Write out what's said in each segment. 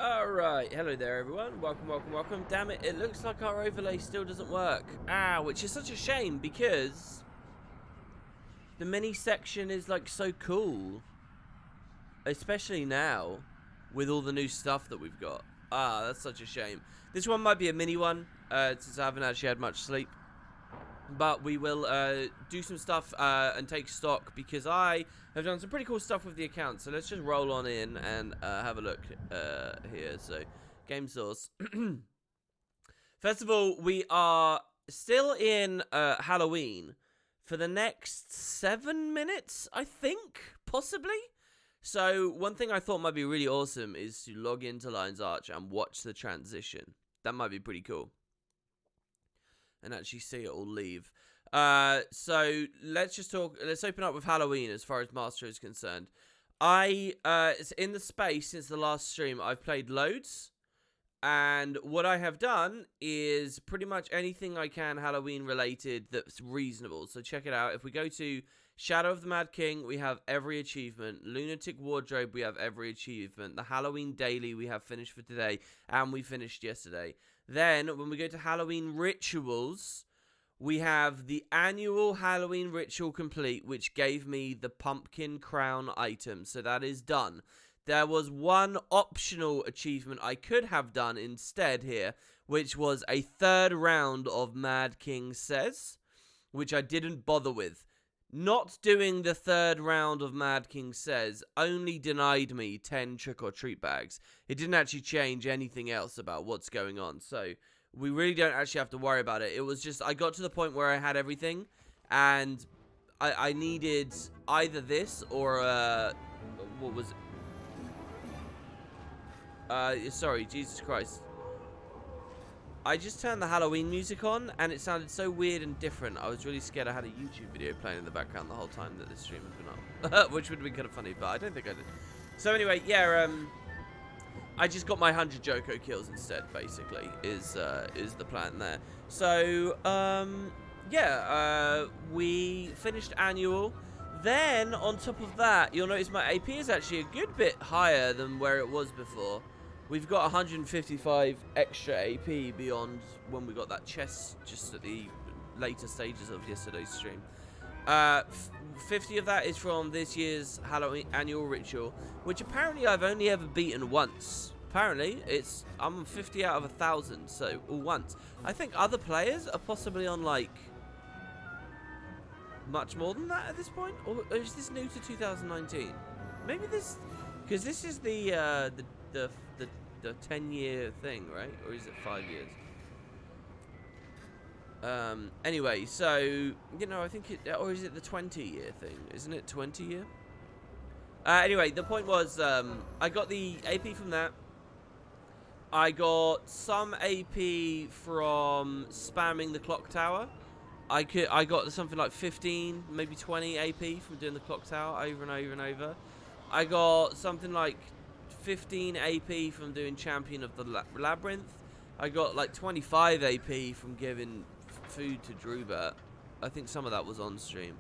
Alright, hello there everyone, welcome. Damn it, it looks like our overlay still doesn't work. Which is such a shame because the mini section is like so cool. Especially now, with all the new stuff that we've got. That's such a shame. This one might be a mini one, since I haven't actually had much sleep. But we will do some stuff and take stock because I have done some pretty cool stuff with the account. So let's just roll on in and have a look here. So, game source. First of all, we are still in Halloween for the next 7 minutes, I think, possibly. So one thing I thought might be really awesome is to log into Lion's Arch and watch the transition. That might be pretty cool. And actually see it all leave. So let's open up with Halloween as far as Master is concerned. It's in the space since the last stream, I've played loads. And what I have done is pretty much anything I can Halloween related that's reasonable. So check it out. If we go to Shadow of the Mad King, we have every achievement. Lunatic Wardrobe, we have every achievement. The Halloween Daily, we have finished for today. And we finished yesterday. Then, when we go to Halloween Rituals, we have the annual Halloween Ritual complete, which gave me the pumpkin crown item. So that is done. There was one optional achievement I could have done instead here, which was a third round of Mad King Says, which I didn't bother with. Not doing the third round of Mad King Says only denied me 10 trick-or-treat bags. It didn't actually change anything else about what's going on. So we really don't actually have to worry about it. It was just I got to the point where I had everything. And I needed either this or... what was it? Sorry, Jesus Christ. I just turned the Halloween music on, and it sounded so weird and different. I was really scared I had a YouTube video playing in the background the whole time that this stream had been up. Which would have been kind of funny, but I don't think I did. So anyway, yeah, I just got my 100 Joko kills instead, basically, is the plan there. So, yeah, we finished annual. Then, on top of that, you'll notice my AP is actually a good bit higher than where it was before. We've got 155 extra AP beyond when we got that chest just at the later stages of yesterday's stream. 50 of that is from this year's Halloween annual ritual, which apparently I've only ever beaten once. Apparently, I'm 50 out of 1,000, so all once. I think other players are possibly on like much more than that at this point, or is this new to 2019? Maybe this, because this is the 10-year thing, right? Or is it 5 years? Anyway, so, you know, I think it... Or is it the 20-year thing? Isn't it 20-year? Anyway, the point was, I got the AP from that. I got some AP from spamming the clock tower. I got something like 15, maybe 20 AP from doing the clock tower over and over and over. I got something like 15 AP from doing Champion of the Labyrinth. I got like 25 AP from giving food to Drubert. I think some of that was on stream.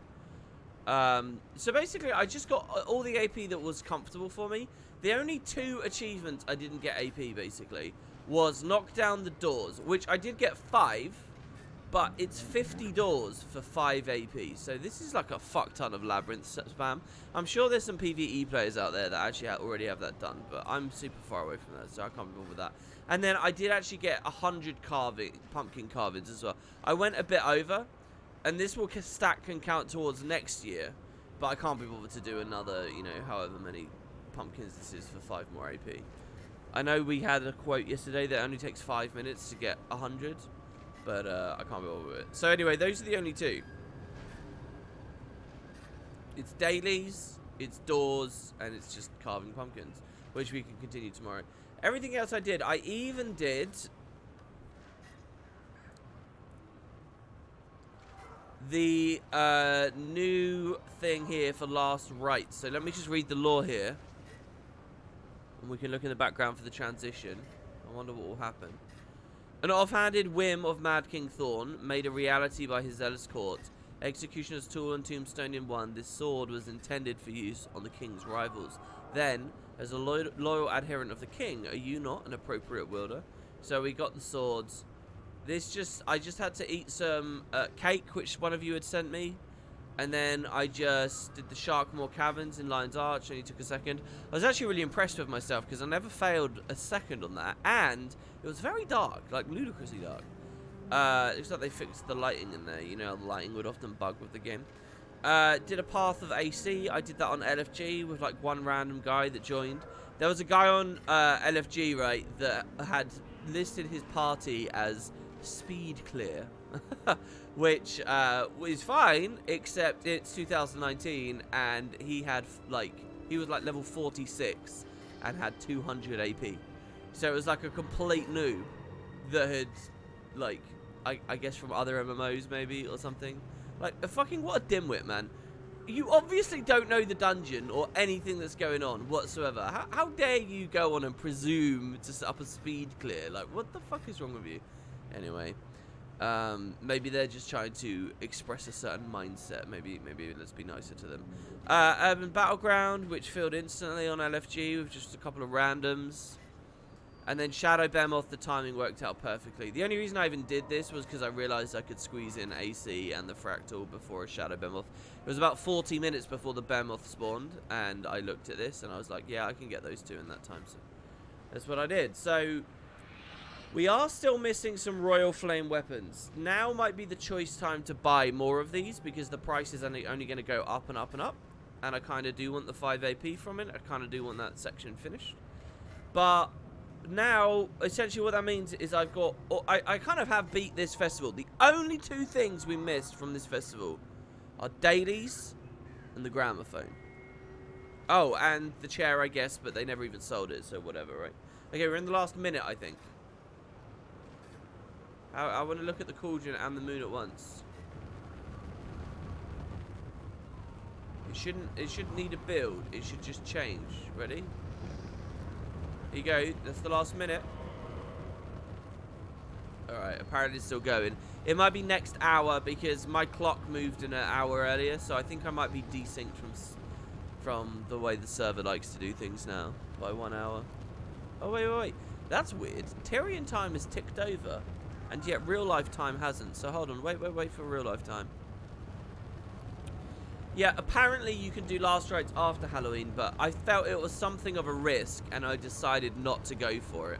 So basically, I just got all the AP that was comfortable for me. The only 2 achievements I didn't get AP, basically, was knock down the doors, which I did get 5, but it's 50 doors for 5 AP. So this is like a fuck ton of Labyrinth spam. I'm sure there's some PvE players out there that actually already have that done, but I'm super far away from that, so I can't be bothered with that. And then I did actually get 100 pumpkin carvings as well. I went a bit over, and this will stack and count towards next year, but I can't be bothered to do another, you know, however many pumpkins this is for 5 more AP. I know we had a quote yesterday that only takes 5 minutes to get 100. But I can't be bothered with it. So anyway, those are the only 2. It's dailies, it's doors, and it's just carving pumpkins, which we can continue tomorrow. Everything else I did, I even did the new thing here for Last Rites. So let me just read the lore here, and we can look in the background for the transition. I wonder what will happen. An offhanded whim of Mad King Thorn, made a reality by his zealous court, Executioner's Tool and Tombstone in one, this sword was intended for use on the king's rivals. Then, as a loyal adherent of the king, are you not an appropriate wielder? So we got the swords. I just had to eat some cake, which one of you had sent me. And then I just did the Sharkmoor Caverns in Lion's Arch, and it took a second. I was actually really impressed with myself, because I never failed a second on that. And it was very dark, like ludicrously dark. Looks like they fixed the lighting in there. You know, the lighting would often bug with the game. Did a Path of AC. I did that on LFG with like one random guy that joined. There was a guy on LFG, right, that had listed his party as Speed Clear. Which is fine, except it's 2019 and he was like level 46 and had 200 AP. So it was like a complete noob that had, like, I guess from other MMOs maybe or something. Like, what a dimwit, man. You obviously don't know the dungeon or anything that's going on whatsoever. How dare you go on and presume to set up a speed clear? Like, what the fuck is wrong with you? Anyway. Maybe they're just trying to express a certain mindset. Maybe let's be nicer to them. Urban Battleground, which filled instantly on LFG with just a couple of randoms. And then Shadow Behemoth, the timing worked out perfectly. The only reason I even did this was because I realized I could squeeze in AC and the Fractal before a Shadow Behemoth. It was about 40 minutes before the Behemoth spawned, and I looked at this and I was like, yeah, I can get those two in that time. So that's what I did. So we are still missing some Royal Flame weapons. Now might be the choice time to buy more of these, because the price is only going to go up and up and up. And I kind of do want the 5 AP from it. I kind of do want that section finished. But now, essentially what that means is I kind of have beat this festival. The only two things we missed from this festival are dailies and the gramophone. Oh, and the chair, I guess, but they never even sold it, so whatever, right? Okay, we're in the last minute, I think. I want to look at the cauldron and the moon at once. It shouldn't need a build. It should just change. Ready? Here you go. That's the last minute. Alright, apparently it's still going. It might be next hour because my clock moved an hour earlier, so I think I might be desynced from the way the server likes to do things now by 1 hour. Oh, wait. That's weird. Tyrian time has ticked over. And yet real life time hasn't. So hold on, wait for real life time. Yeah, apparently you can do last rites after Halloween, but I felt it was something of a risk and I decided not to go for it.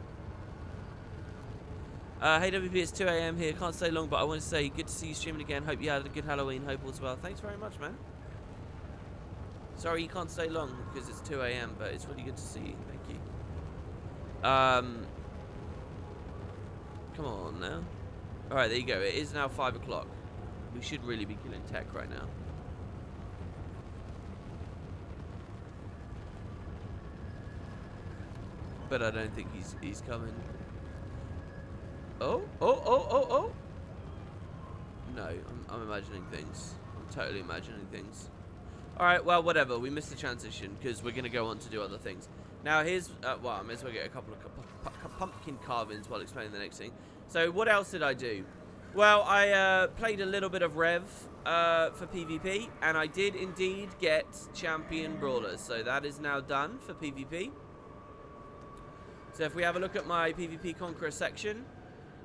Hey WP, it's 2 AM here. Can't stay long, but I want to say good to see you streaming again. Hope you had a good Halloween. Hope all's well. Thanks very much, man. Sorry you can't stay long because it's 2 AM, but it's really good to see you. Thank you. Come on now. Alright, there you go. It is now 5 o'clock. We should really be killing tech right now. But I don't think he's coming. Oh. No, I'm imagining things. I'm totally imagining things. Alright, well, whatever. We missed the transition because we're going to go on to do other things. Now, here's... well, I may as well get a couple of pumpkin carvings while explaining the next thing. So, what else did I do? Well, I played a little bit of Rev for PvP, and I did indeed get Champion Brawlers. So, that is now done for PvP. So, if we have a look at my PvP Conqueror section,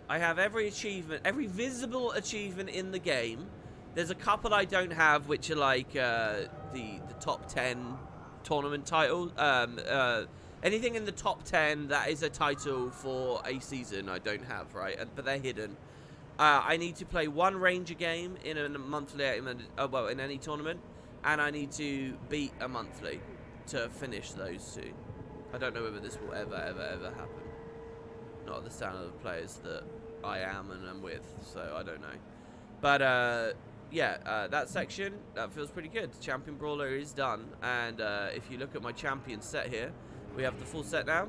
I have every achievement, every visible achievement in the game. There's a couple I don't have, which are like the top 10 tournament title. Anything in the top 10 that is a title for a season I don't have, right? But they're hidden. I need to play one Ranger game in a monthly, well, in any tournament, and I need to beat a monthly to finish those two. I don't know whether this will ever happen. Not at the standard of players that I am and am with, so I don't know. But yeah, that section, that feels pretty good. Champion Brawler is done, and if you look at my champion set here, we have the full set now.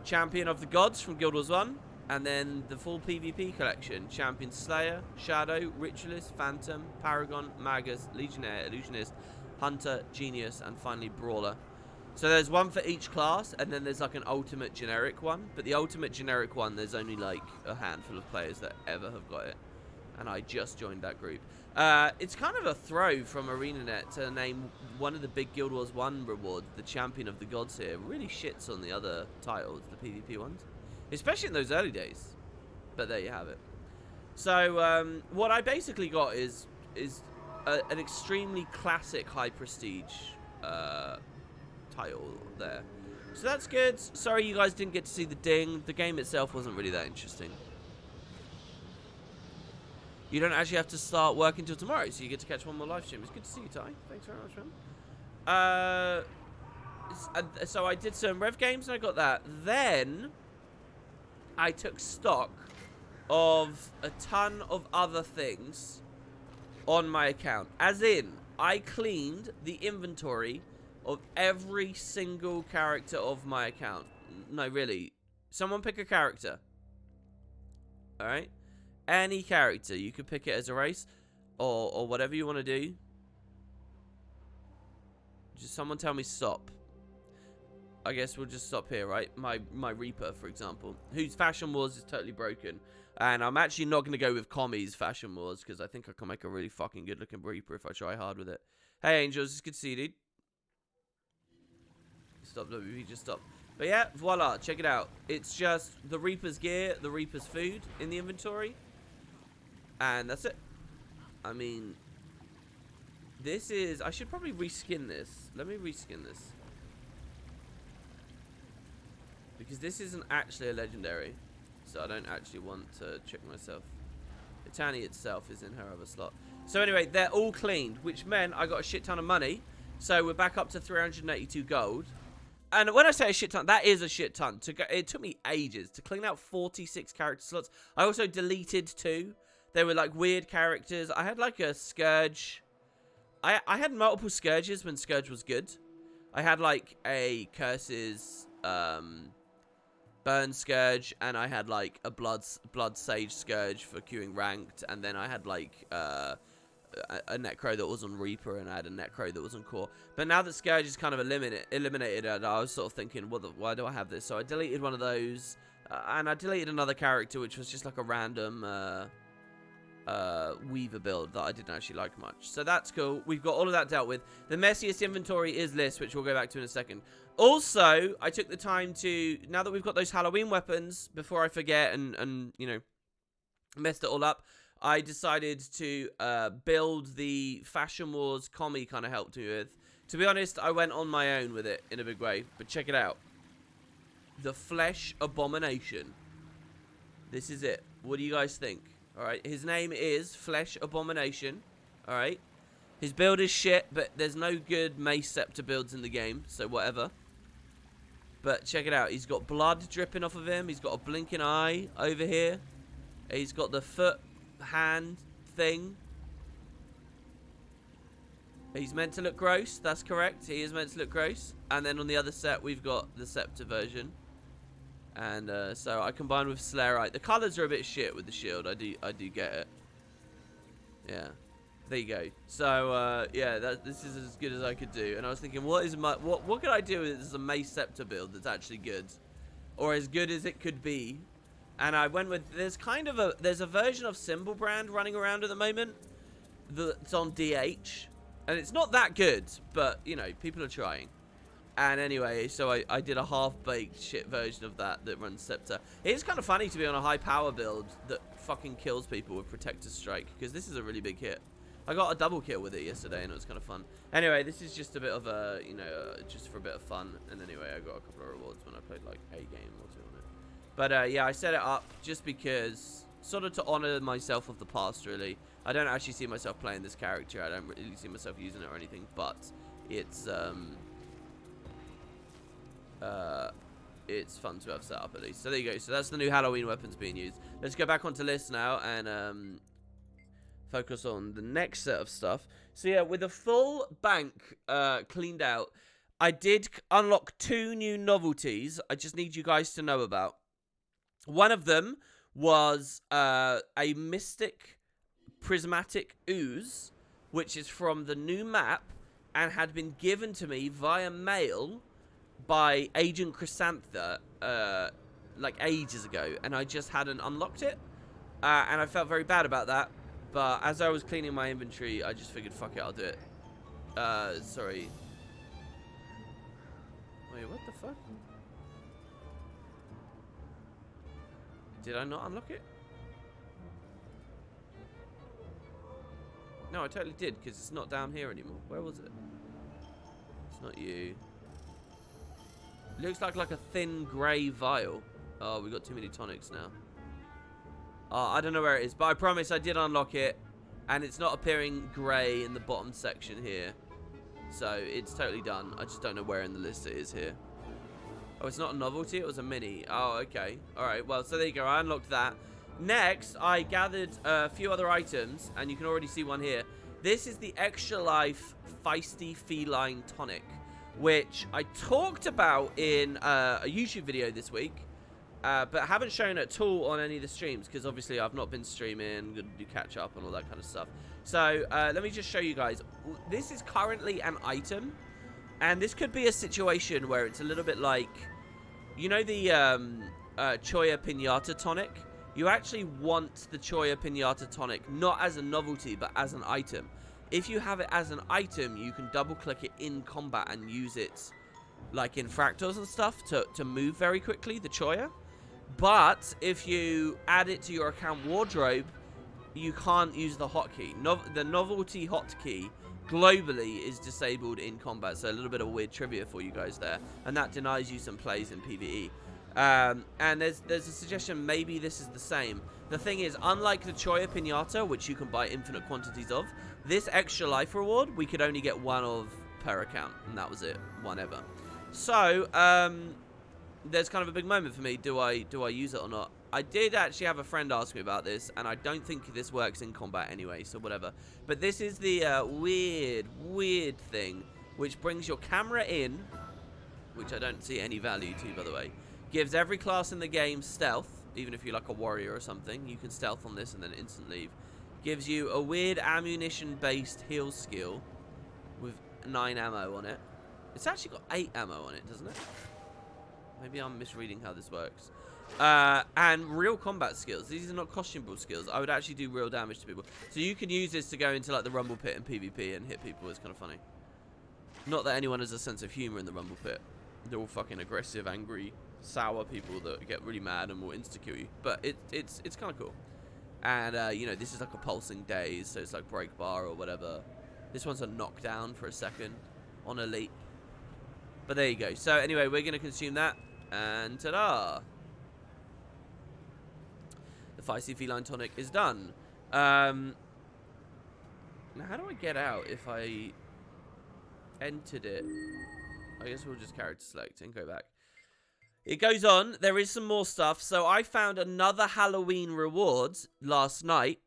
Champion of the Gods from Guild Wars 1, and then the full PvP collection. Champion Slayer, Shadow, Ritualist, Phantom, Paragon, Magus, Legionnaire, Illusionist, Hunter, Genius, and finally Brawler. So there's one for each class, and then there's like an ultimate generic one. But the ultimate generic one, there's only like a handful of players that ever have got it. And I just joined that group. It's kind of a throw from ArenaNet to name one of the big Guild Wars 1 rewards the Champion of the Gods here. Really shits on the other titles, the PvP ones. Especially in those early days. But there you have it. So, what I basically got is an extremely classic high prestige title there. So that's good. Sorry you guys didn't get to see the ding. The game itself wasn't really that interesting. You don't actually have to start work until tomorrow, so you get to catch one more live stream. It's good to see you, Ty. Thanks very much, man. So I did some Rev games, and I got that. Then I took stock of a ton of other things on my account. As in, I cleaned the inventory of every single character of my account. No, really. Someone pick a character. Alright? Any character. You could pick it as a race. Or whatever you want to do. Just someone tell me stop. I guess we'll just stop here, right? My Reaper, for example. Whose Fashion Wars is totally broken. And I'm actually not going to go with Commies Fashion Wars. Because I think I can make a really fucking good looking Reaper if I try hard with it. Hey, Angels. It's good to see you, dude. Stop, WP, just stop. But yeah, voila, check it out. It's just the Reaper's gear, the Reaper's food in the inventory. And that's it. I mean, this is... I should probably reskin this. Let me reskin this. Because this isn't actually a legendary. So I don't actually want to check myself. Itani itself is in her other slot. So anyway, they're all cleaned, which meant I got a shit ton of money. So we're back up to 382 gold. And when I say a shit ton, that is a shit ton. It took me ages to clean out 46 character slots. I also deleted 2. They were like weird characters. I had like a Scourge. I had multiple Scourges when Scourge was good. I had like a Curses Burn Scourge, and I had like a Blood Sage Scourge for queuing ranked, and then I had like a Necro that was on Reaper, and I had a Necro that was on Core. But now that Scourge is kind of eliminated, I was sort of thinking, why do I have this? So I deleted one of those, and I deleted another character, which was just like a random Weaver build that I didn't actually like much. So that's cool. We've got all of that dealt with. The messiest inventory is List, which we'll go back to in a second. Also, I took the time to, now that we've got those Halloween weapons, before I forget and you know, messed it all up, I decided to build the Fashion Wars commie kind of helped me with. To be honest, I went on my own with it in a big way. But check it out. The Flesh Abomination. This is it. What do you guys think? Alright, his name is Flesh Abomination. Alright. His build is shit, but there's no good Mace Scepter builds in the game. So whatever. But check it out. He's got blood dripping off of him. He's got a blinking eye over here. He's got the foot hand thing. He's meant to look gross. That's correct. He is meant to look gross. And then on the other set, we've got the Scepter version. And so I combined with Slayerite. The colors are a bit shit with the shield. I do get it. Yeah. There you go. So yeah, this is as good as I could do. And I was thinking, what could I do as a Mace Scepter build that's actually good, or as good as it could be? And I went with, there's a version of Symbol Brand running around at the moment that's on DH, and it's not that good, but you know, people are trying. And anyway, so I did a half-baked shit version of that runs Scepter. It's kind of funny to be on a high power build that fucking kills people with Protector Strike, because this is a really big hit. I got a double kill with it yesterday, and it was kind of fun. Anyway, this is just a bit of a, you know, just for a bit of fun. And anyway, I got a couple of rewards when I played like a game or two on it. But yeah, I set it up just because, sort of to honor myself of the past, really. I don't actually see myself playing this character. I don't really see myself using it or anything, but it's fun to have set up at least. So there you go. So that's the new Halloween weapons being used. Let's go back onto List now and focus on the next set of stuff. So yeah, with a full bank cleaned out, I did unlock 2 new novelties I just need you guys to know about. One of them was a Mystic Prismatic Ooze, which is from the new map and had been given to me via mail by Agent Chrysantha like ages ago, and I just hadn't unlocked it, and I felt very bad about that. But as I was cleaning my inventory, I just figured, fuck it, I'll do it. Sorry. Wait, what the fuck? Did I not unlock it? No, I totally did, because it's not down here anymore. Where was it? It's not you. It looks like a thin grey vial. Oh, we got too many tonics now. I don't know where it is, but I promise I did unlock it. And it's not appearing grey in the bottom section here. So, it's totally done. I just don't know where in the list it is here. Oh, it's not a novelty, it was a mini. Oh, okay. Alright, well, so there you go. I unlocked that. Next, I gathered a few other items, and you can already see one here. This is the Extra Life Feisty Feline Tonic, which I talked about in a YouTube video this week, but haven't shown at all on any of the streams, because obviously I've not been streaming, going to do catch up and all that kind of stuff. So, let me just show you guys. This is currently an item, and this could be a situation where it's a little bit like, you know the Choya Pinata Tonic? You actually want the Choya Pinata Tonic not as a novelty, but as an item. If you have it as an item, you can double click it in combat and use it like in fractals and stuff to move very quickly, the Choya. But if you add it to your account wardrobe, you can't use the hotkey. The novelty hotkey globally is disabled in combat. So a little bit of weird trivia for you guys there. And that denies you some plays in PvE. And there's a suggestion maybe this is the same. The thing is, unlike the Choya Pinata, which you can buy infinite quantities of, this Extra Life reward, we could only get one of per account. And that was it. One ever. So, there's kind of a big moment for me. Do I use it or not? I did actually have a friend ask me about this, and I don't think this works in combat anyway, so whatever. But this is the weird thing, which brings your camera in, which I don't see any value to, by the way. Gives every class in the game stealth, even if you're like a warrior or something. You can stealth on this and then instant leave. Gives you a weird ammunition-based heal skill with 9 ammo on it. It's actually got 8 ammo on it, doesn't it? Maybe I'm misreading how this works. And real combat skills. These are not costume-build skills. I would actually do real damage to people. So you can use this to go into like the Rumble Pit and PvP and hit people. It's kind of funny. Not that anyone has a sense of humor in the Rumble Pit. They're all fucking aggressive, angry, sour people that get really mad and will insta-kill you. But it's kind of cool. And, you know, this is like a pulsing daze, so it's like break bar or whatever. This one's a knockdown for a second on elite. But there you go. So anyway, we're going to consume that. And ta-da! The Feisty Feline Tonic is done. Now, how do I get out if I entered it? I guess we'll just character select and go back. It goes on. There is some more stuff. So I found another Halloween reward last night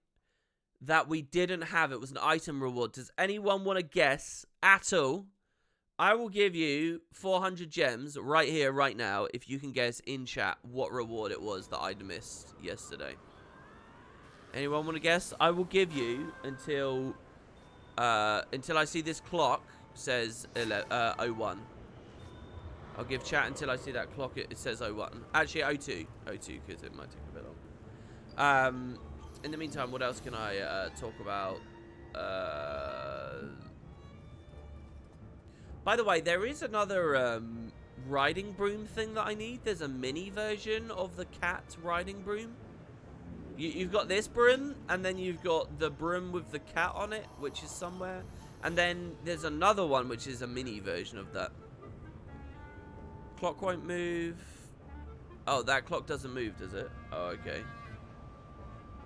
that we didn't have. It was an item reward. Does anyone want to guess at all? I will give you 400 gems right here, right now, if you can guess in chat what reward it was that I'd missed yesterday. Anyone want to guess? I will give you until I see this clock says 01. I'll give chat until I see that clock. It says 01. Actually, 02. 02, because it might take a bit long. In the meantime, what else can I talk about? By the way, there is another riding broom thing that I need. There's a mini version of the cat riding broom. You've got this broom, and then you've got the broom with the cat on it, which is somewhere. And then there's another one, which is a mini version of that. Clock won't move. Oh, that clock doesn't move, does it? Oh, okay.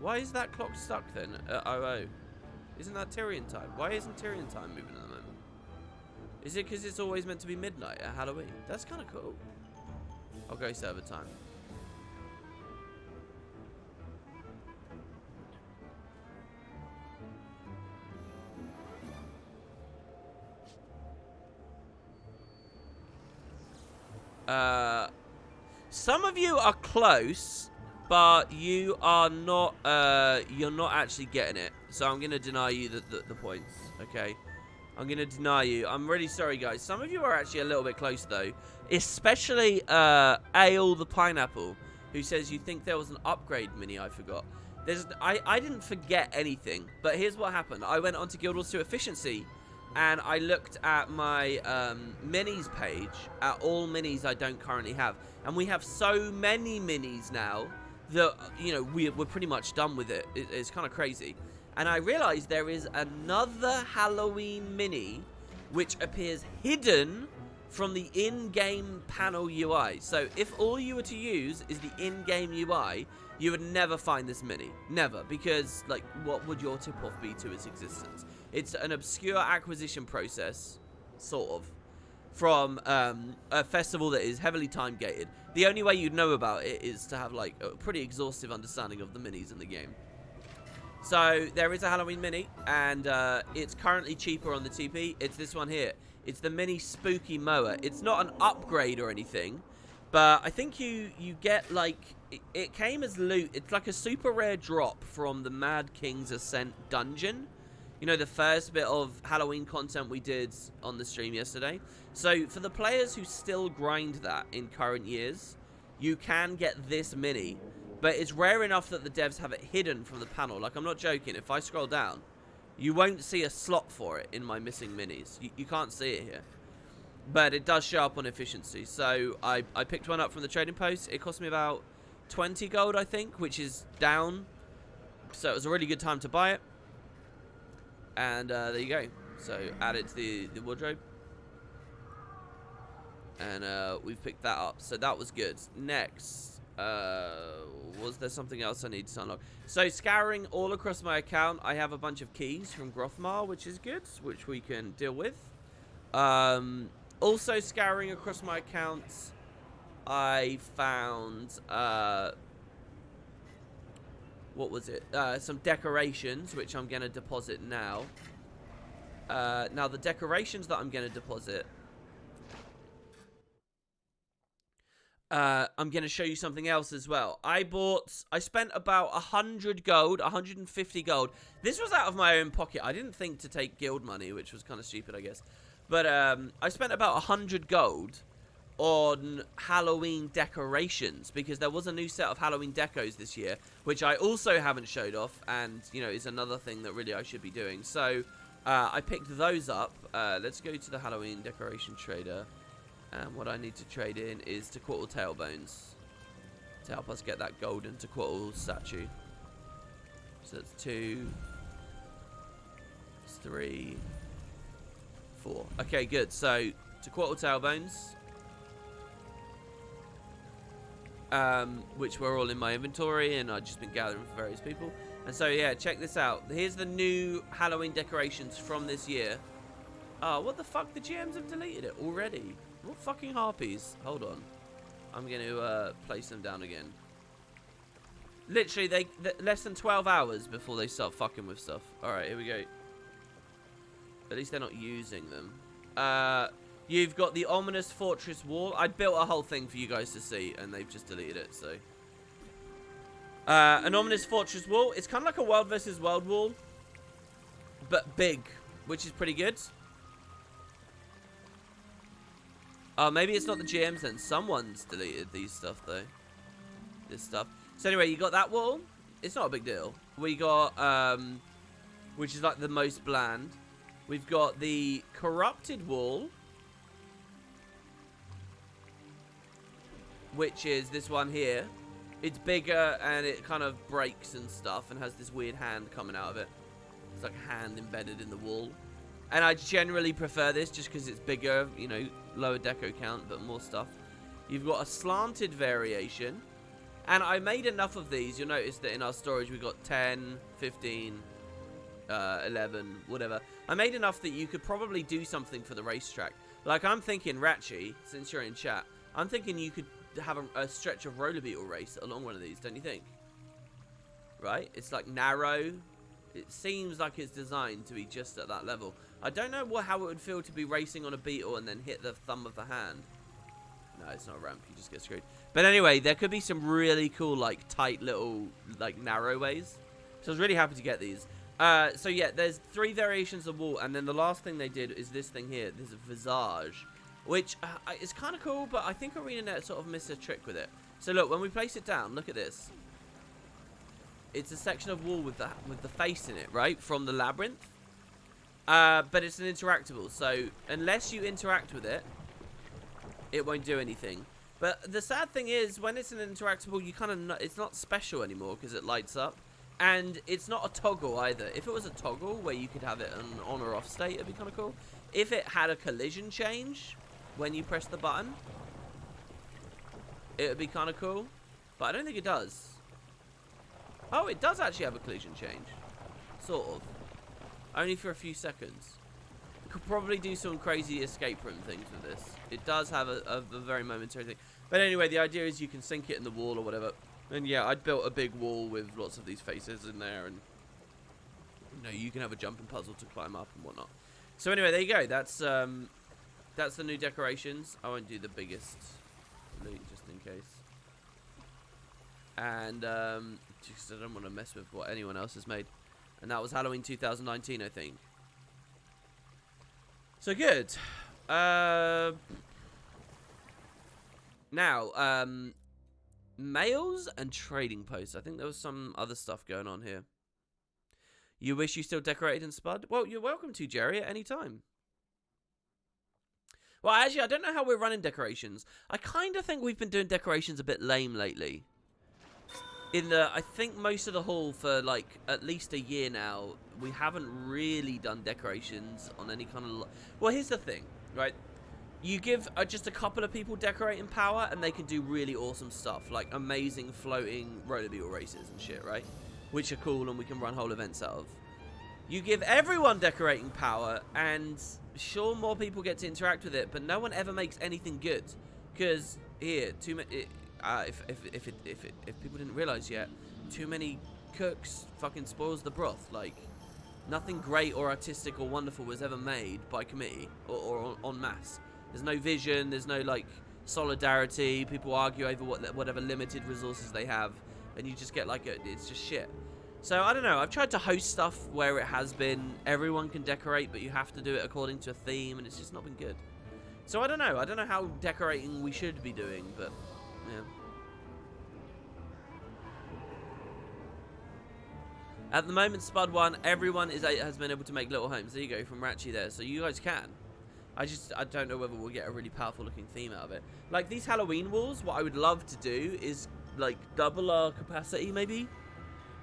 Why is that clock stuck then at 00? Isn't that Tyrion time? Why isn't Tyrion time moving at the moment? Is it because it's always meant to be midnight at Halloween? That's kind of cool. I'll go server time. Some of you are close, but you are not, you're not actually getting it. So I'm going to deny you the points, okay? I'm going to deny you. I'm really sorry, guys. Some of you are actually a little bit close, though. Especially Ale the Pineapple, who says you think there was an upgrade mini I forgot. I didn't forget anything, but here's what happened. I went onto Guild Wars 2 Efficiency, and I looked at my minis page, at all minis I don't currently have. And we have so many minis now that, you know, we're pretty much done with it. It's kind of crazy. And I realized there is another Halloween mini which appears hidden from the in-game panel UI. So if all you were to use is the in-game UI, you would never find this mini. Never. Because, like, what would your tip-off be to its existence? It's an obscure acquisition process, sort of, from a festival that is heavily time-gated. The only way you'd know about it is to have, like, a pretty exhaustive understanding of the minis in the game. So, there is a Halloween mini, and it's currently cheaper on the TP. It's this one here. It's the mini Spooky Mower. It's not an upgrade or anything, but I think you get, like, it came as loot. It's like a super rare drop from the Mad King's Ascent dungeon. You know, the first bit of Halloween content we did on the stream yesterday. So, for the players who still grind that in current years, you can get this mini. But it's rare enough that the devs have it hidden from the panel. Like, I'm not joking. If I scroll down, you won't see a slot for it in my missing minis. You can't see it here. But it does show up on Efficiency. So, I picked one up from the trading post. It cost me about 20 gold, I think, which is down. So, it was a really good time to buy it. And there you go. So, add it to the wardrobe. And we've picked that up. So, that was good. Next. Was there something else I need to unlock? So, scouring all across my account, I have a bunch of keys from Grothmar, which is good, which we can deal with. Also, scouring across my accounts, I found, what was it? Some decorations, which I'm going to deposit now. Now, the decorations that I'm going to deposit, I'm going to show you something else as well. I spent about 100 gold, 150 gold. This was out of my own pocket. I didn't think to take guild money, which was kind of stupid, I guess. But I spent about 100 gold on Halloween decorations, because there was a new set of Halloween decos this year, which I also haven't showed off, and, you know, is another thing that really I should be doing. So, I picked those up. Let's go to the Halloween decoration trader. And what I need to trade in is Tequatl Tailbones to help us get that golden Tequatl statue. So that's 2, 3, 4. Okay, good. So Tequatl Tailbones, which were all in my inventory, and I've just been gathering for various people. And so yeah, check this out. Here's the new Halloween decorations from this year. Oh, what the fuck? The GMs have deleted it already. What fucking harpies? Hold on. I'm going to place them down again. Literally, they less than 12 hours before they start fucking with stuff. Alright, here we go. At least they're not using them. You've got the ominous fortress wall. I built a whole thing for you guys to see, and they've just deleted it, so. An ominous fortress wall. It's kind of like a world versus world wall, but big, which is pretty good. Maybe it's not the GMs then. Someone's deleted these stuff, though. This stuff. So anyway, you got that wall. It's not a big deal. We got, which is like the most bland. We've got the corrupted wall, which is this one here. It's bigger, and it kind of breaks and stuff, and has this weird hand coming out of it. It's like a hand embedded in the wall. And I generally prefer this just because it's bigger, you know, lower deco count, but more stuff. You've got a slanted variation. And I made enough of these. You'll notice that in our storage we've got 10, 15, 11, whatever. I made enough that you could probably do something for the racetrack. Like, I'm thinking, Ratchy, since you're in chat, I'm thinking you could have a stretch of roller beetle race along one of these, don't you think? Right? It's like narrow. It seems like it's designed to be just at that level. I don't know how it would feel to be racing on a beetle and then hit the thumb of the hand. No, it's not a ramp. You just get screwed. But anyway, there could be some really cool, like, tight little, like, narrow ways. So I was really happy to get these. So yeah, there's 3 variations of wall. And then the last thing they did is this thing here. This Visage. Which is kind of cool, but I think ArenaNet sort of missed a trick with it. So look, when we place it down, look at this. it's a section of wall with the face in it, right, from the labyrinth. But it's an interactable, so unless you interact with it, it won't do anything. But the sad thing is, when it's an interactable, you kind of it's not special anymore because it lights up, and it's not a toggle either. If it was a toggle where you could have it an on or off state, it'd be kind of cool. If it had a collision change when you press the button, it would be kind of cool. But I don't think it does. Oh, it does actually have a collision change, sort of. Only for a few seconds. Could probably do some crazy escape room things with this. It does have a very momentary thing. But anyway, the idea is you can sink it in the wall or whatever. And yeah, I'd built a big wall with lots of these faces in there. And, you know, you can have a jumping puzzle to climb up and whatnot. So anyway, there you go. That's the new decorations. I won't do the biggest loot just in case. And just I don't want to mess with what anyone else has made. And that was Halloween 2019, I think. So good. Now, mails and trading posts. I think there was some other stuff going on here. You wish you still decorated in Spud? Well, you're welcome to, Jerry, at any time. Well, actually, I don't know how we're running decorations. I kind of think we've been doing decorations a bit lame lately. I think most of the haul for like at least a year now, we haven't really done decorations on any kind of. Well, here's the thing, right? You give just a couple of people decorating power, and they can do really awesome stuff, like amazing floating rollerball races and shit, right? Which are cool, and we can run whole events out of. You give everyone decorating power, and sure, more people get to interact with it, but no one ever makes anything good, because here, too many. If people didn't realize yet, too many cooks fucking spoils the broth. Like, nothing great or artistic or wonderful was ever made by committee or en masse. There's no vision. There's no like solidarity. People argue over whatever limited resources they have, and you just get like it's just shit. So I don't know. I've tried to host stuff where it has been everyone can decorate, but you have to do it according to a theme, and it's just not been good. So I don't know. I don't know how decorating we should be doing, but. Yeah. At the moment, Spud 1, everyone has been able to make little homes. There you go, from Ratchy there. So you guys can. I don't know whether we'll get a really powerful looking theme out of it. Like these Halloween walls, what I would love to do is like double our capacity maybe.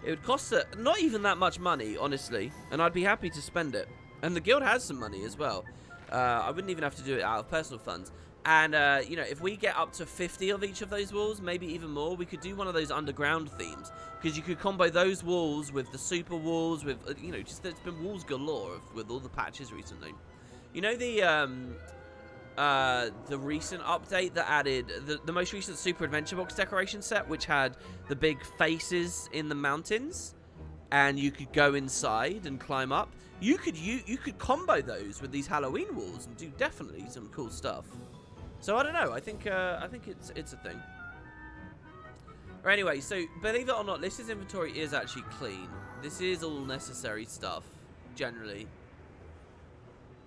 It would cost not even that much money, honestly. And I'd be happy to spend it. And the guild has some money as well. I wouldn't even have to do it out of personal funds. And, you know, if we get up to 50 of each of those walls, maybe even more, we could do one of those underground themes. Because you could combo those walls with the super walls, with, you know, just there's been walls galore with all the patches recently. You know the recent update that added, the most recent Super Adventure Box decoration set, which had the big faces in the mountains, and you could go inside and climb up. You could combo those with these Halloween walls and do definitely some cool stuff. So I don't know. I think it's a thing. Or anyway, so believe it or not, Liz's inventory is actually clean. This is all necessary stuff, generally,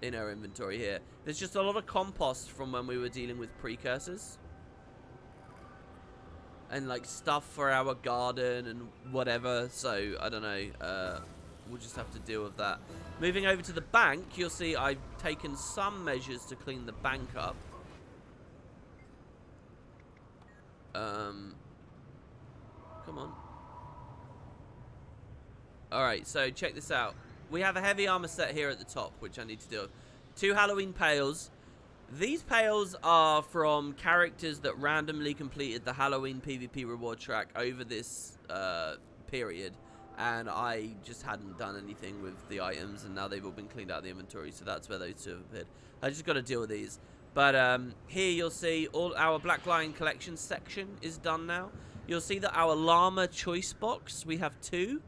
in our inventory here. There's just a lot of compost from when we were dealing with precursors. And like stuff for our garden and whatever. So I don't know. We'll just have to deal with that. Moving over to the bank, you'll see I've taken some measures to clean the bank up. Come on. Alright, so check this out. We have a heavy armor set here at the top, which I need to deal with. 2 Halloween pails. These pails are from characters that randomly completed the Halloween PvP reward track over this period. And I just hadn't done anything with the items, and now they've all been cleaned out of the inventory, so that's where those 2 have appeared. I just got to deal with these. But here you'll see all our Black Lion collection section is done now. You'll see that our llama choice box, we have 2.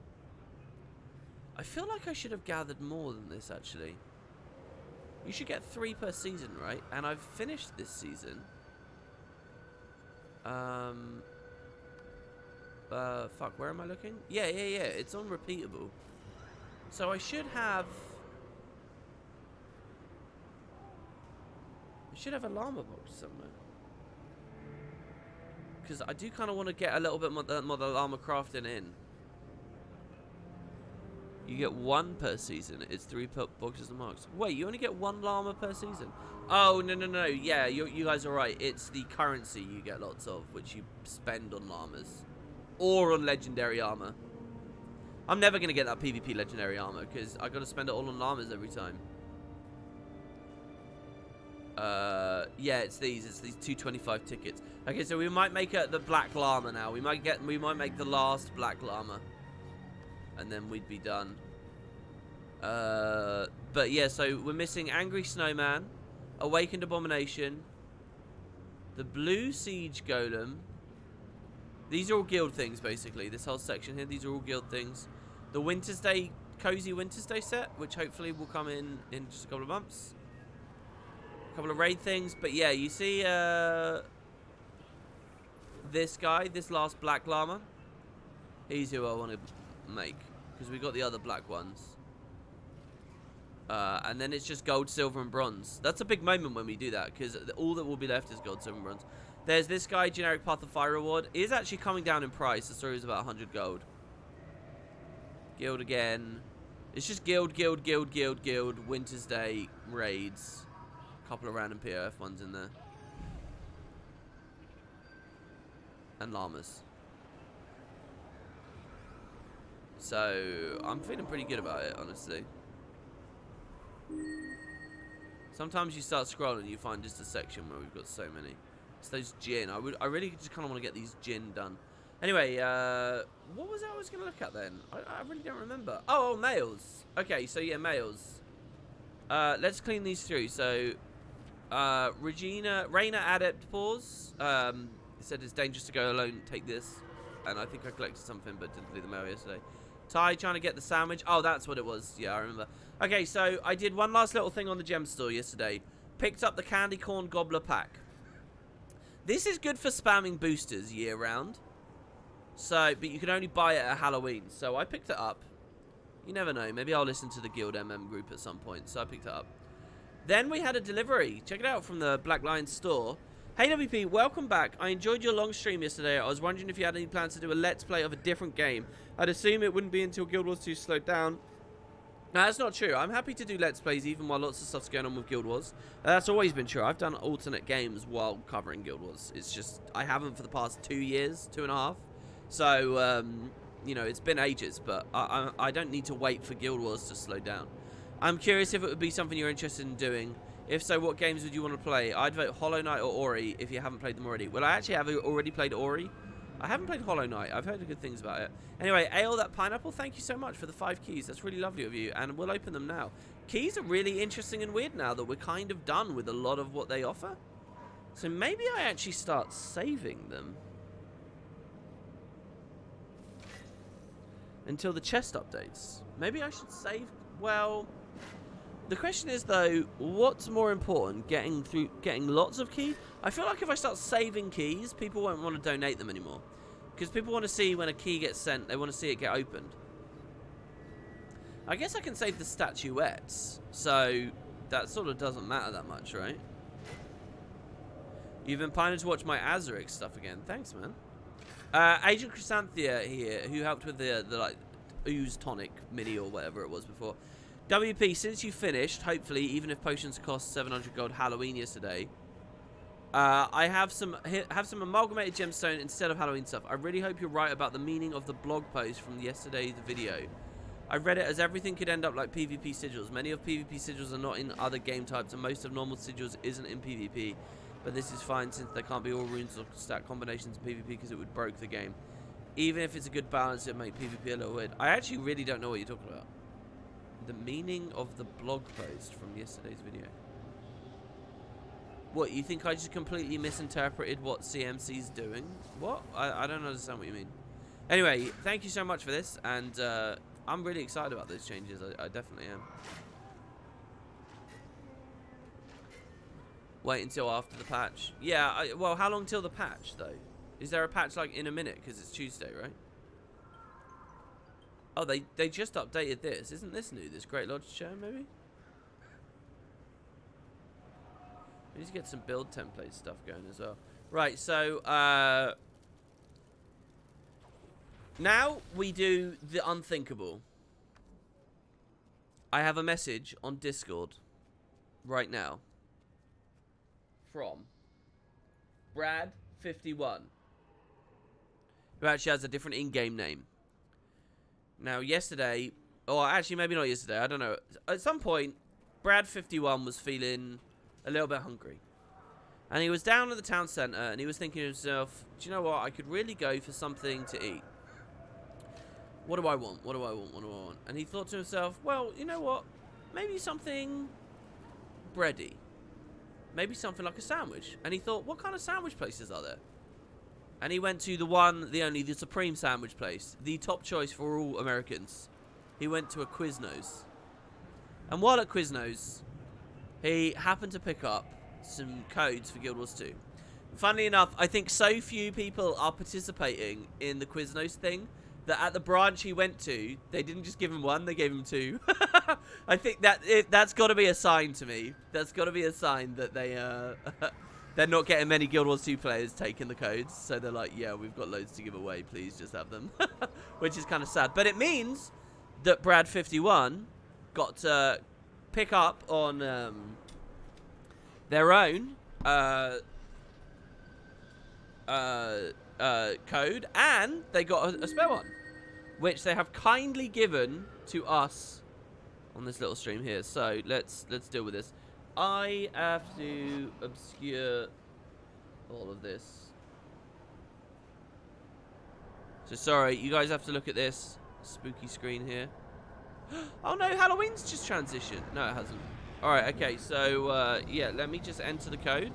I feel like I should have gathered more than this, actually. You should get 3 per season, right? And I've finished this season. Fuck, where am I looking? Yeah, it's on repeatable. So I should have... a llama box somewhere. Because I do kind of want to get a little bit more the llama crafting in. You get 1 per season. It's 3 boxes and marks. Wait, you only get 1 llama per season? Oh, no. Yeah, you guys are right. It's the currency you get lots of, which you spend on llamas. Or on legendary armor. I'm never going to get that PvP legendary armor, because I got to spend it all on llamas every time. Yeah, it's these 225 tickets. Okay, so we might make the black llama now. We might make the last black llama. And then we'd be done. But yeah, so we're missing Angry Snowman, Awakened Abomination, the Blue Siege Golem. These are all guild things, basically. This whole section here, these are all guild things. The Winter's Day, Cozy Winter's Day set, which hopefully will come in just a couple of months. A couple of raid things. But yeah, you see this guy, this last black llama. He's who I want to make, because we got the other black ones. And then it's just gold, silver, and bronze. That's a big moment when we do that, because all that will be left is gold, silver, and bronze. There's this guy, Generic Path of Fire reward. It is actually coming down in price. The story is about 100 gold. Guild again. It's just guild. Winter's Day raids. A couple of random POF ones in there. And llamas. So, I'm feeling pretty good about it, honestly. Sometimes you start scrolling and you find just a section where we've got so many. It's those Jinn. I really just kind of want to get these Jinn done. Anyway, what was I was going to look at then? I really don't remember. Oh, males. Okay, so yeah, males. Let's clean these through. So, Raina Adept Pause. Said it's dangerous to go alone. Take this. And I think I collected something, but didn't do the mail yesterday. Ty trying to get the sandwich. Oh, that's what it was. Yeah, I remember. Okay, so I did one last little thing on the gem store yesterday. Picked up the Candy Corn Gobbler Pack. This is good for spamming boosters year round. So, but you can only buy it at Halloween. So I picked it up. You never know. Maybe I'll listen to the Guild MM group at some point. So I picked it up. Then we had a delivery. Check it out from the Black Lion store. Hey WP, welcome back. I enjoyed your long stream yesterday. I was wondering if you had any plans to do a let's play of a different game. I'd assume it wouldn't be until Guild Wars 2 slowed down. No, that's not true. I'm happy to do let's plays even while lots of stuff's going on with Guild Wars. That's always been true. I've done alternate games while covering Guild Wars. It's just, I haven't for the past 2 years, 2.5. So, you know, it's been ages, but I don't need to wait for Guild Wars to slow down. I'm curious if it would be something you're interested in doing. If so, what games would you want to play? I'd vote Hollow Knight or Ori if you haven't played them already. Well, I actually have already played Ori. I haven't played Hollow Knight. I've heard good things about it. Anyway, Ale That Pineapple, thank you so much for the 5 keys. That's really lovely of you, and we'll open them now. Keys are really interesting and weird now that we're kind of done with a lot of what they offer. So maybe I actually start saving them until the chest updates. Maybe I should save... Well... The question is, though, what's more important? Getting lots of keys? I feel like if I start saving keys, people won't want to donate them anymore. Because people want to see when a key gets sent, they want to see it get opened. I guess I can save the statuettes, so that sort of doesn't matter that much, right? You've been pining to watch my Azurix stuff again. Thanks, man. Agent Chrysanthia here, who helped with the like, Ooze Tonic Mini or whatever it was before. WP, since you finished, hopefully, even if potions cost 700 gold Halloween yesterday, I have some amalgamated gemstone instead of Halloween stuff. I really hope you're right about the meaning of the blog post from yesterday's video. I read it as everything could end up like PvP sigils. Many of PvP sigils are not in other game types, and most of normal sigils isn't in PvP. But this is fine since there can't be all runes or stat combinations in PvP because it would broke the game. Even if it's a good balance, it would make PvP a little weird. I actually really don't know what you're talking about. The meaning of the blog post from yesterday's video. What, you think I just completely misinterpreted what CMC's doing? What? I don't understand what you mean. Anyway, thank you so much for this, and I'm really excited about those changes. I definitely am. Wait until after the patch. Yeah, well, how long till the patch, though? Is there a patch, like, in a minute? Because it's Tuesday, right? Oh, they just updated this. Isn't this new? This Great Lodge chair, maybe? We need to get some build template stuff going as well. Right, so, now we do the unthinkable. I have a message on Discord right now from Brad51, who actually has a different in-game name. Now, yesterday, or actually maybe not yesterday, I don't know. At some point, Brad51 was feeling a little bit hungry. And he was down at the town centre, and he was thinking to himself, do you know what? I could really go for something to eat. What do I want? What do I want? What do I want? And he thought to himself, well, you know what? Maybe something bready. Maybe something like a sandwich. And he thought, what kind of sandwich places are there? And he went to the one, the only, the supreme sandwich place. The top choice for all Americans. He went to a Quiznos. And while at Quiznos, he happened to pick up some codes for Guild Wars 2. Funnily enough, I think so few people are participating in the Quiznos thing that at the branch he went to, they didn't just give him one, they gave him two. I think that's got to be a sign to me. That's got to be a sign that they're not getting many Guild Wars 2 players taking the codes. So they're like, yeah, we've got loads to give away, please just have them. Which is kind of sad. But it means that Brad51 got to pick up on their own code, and they got a spare one, which they have kindly given to us on this little stream here. So let's deal with this. I have to obscure all of this. So sorry, you guys have to look at this spooky screen here. Oh no, Halloween's just transitioned. No, it hasn't. Alright, okay, so yeah, let me just enter the code.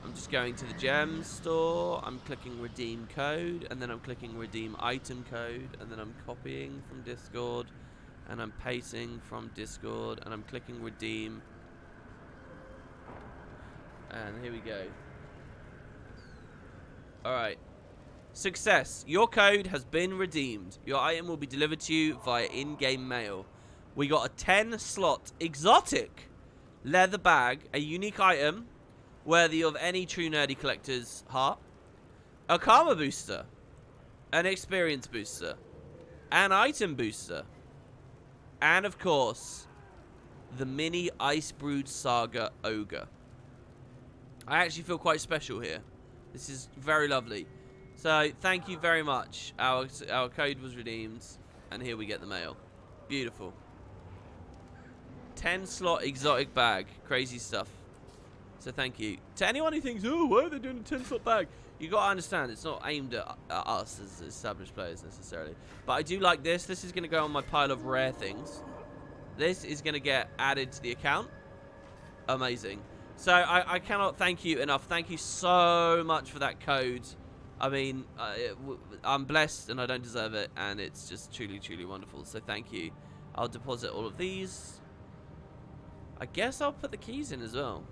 I'm just going to the gem store, I'm clicking redeem code, and then I'm clicking redeem item code, and then I'm copying from Discord, and I'm pasting from Discord, and I'm clicking redeem. And here we go. Alright. Success. Your code has been redeemed. Your item will be delivered to you via in-game mail. We got a 10-slot exotic leather bag, a unique item worthy of any true nerdy collector's heart, a karma booster, an experience booster, an item booster, and of course, the mini Ice Brood Saga Ogre. I actually feel quite special here. This is very lovely. So, thank you very much. Our code was redeemed, and here we get the mail. Beautiful. 10-slot exotic bag. Crazy stuff. So, thank you. To anyone who thinks, oh, why are they doing a 10-slot bag? You got to understand, it's not aimed at us as established players, necessarily. But I do like this. This is going to go on my pile of rare things. This is going to get added to the account. Amazing. So, I cannot thank you enough. Thank you so much for that code. I mean, I'm blessed and I don't deserve it, and it's just truly, truly wonderful. So thank you. I'll deposit all of these. I guess I'll put the keys in as well.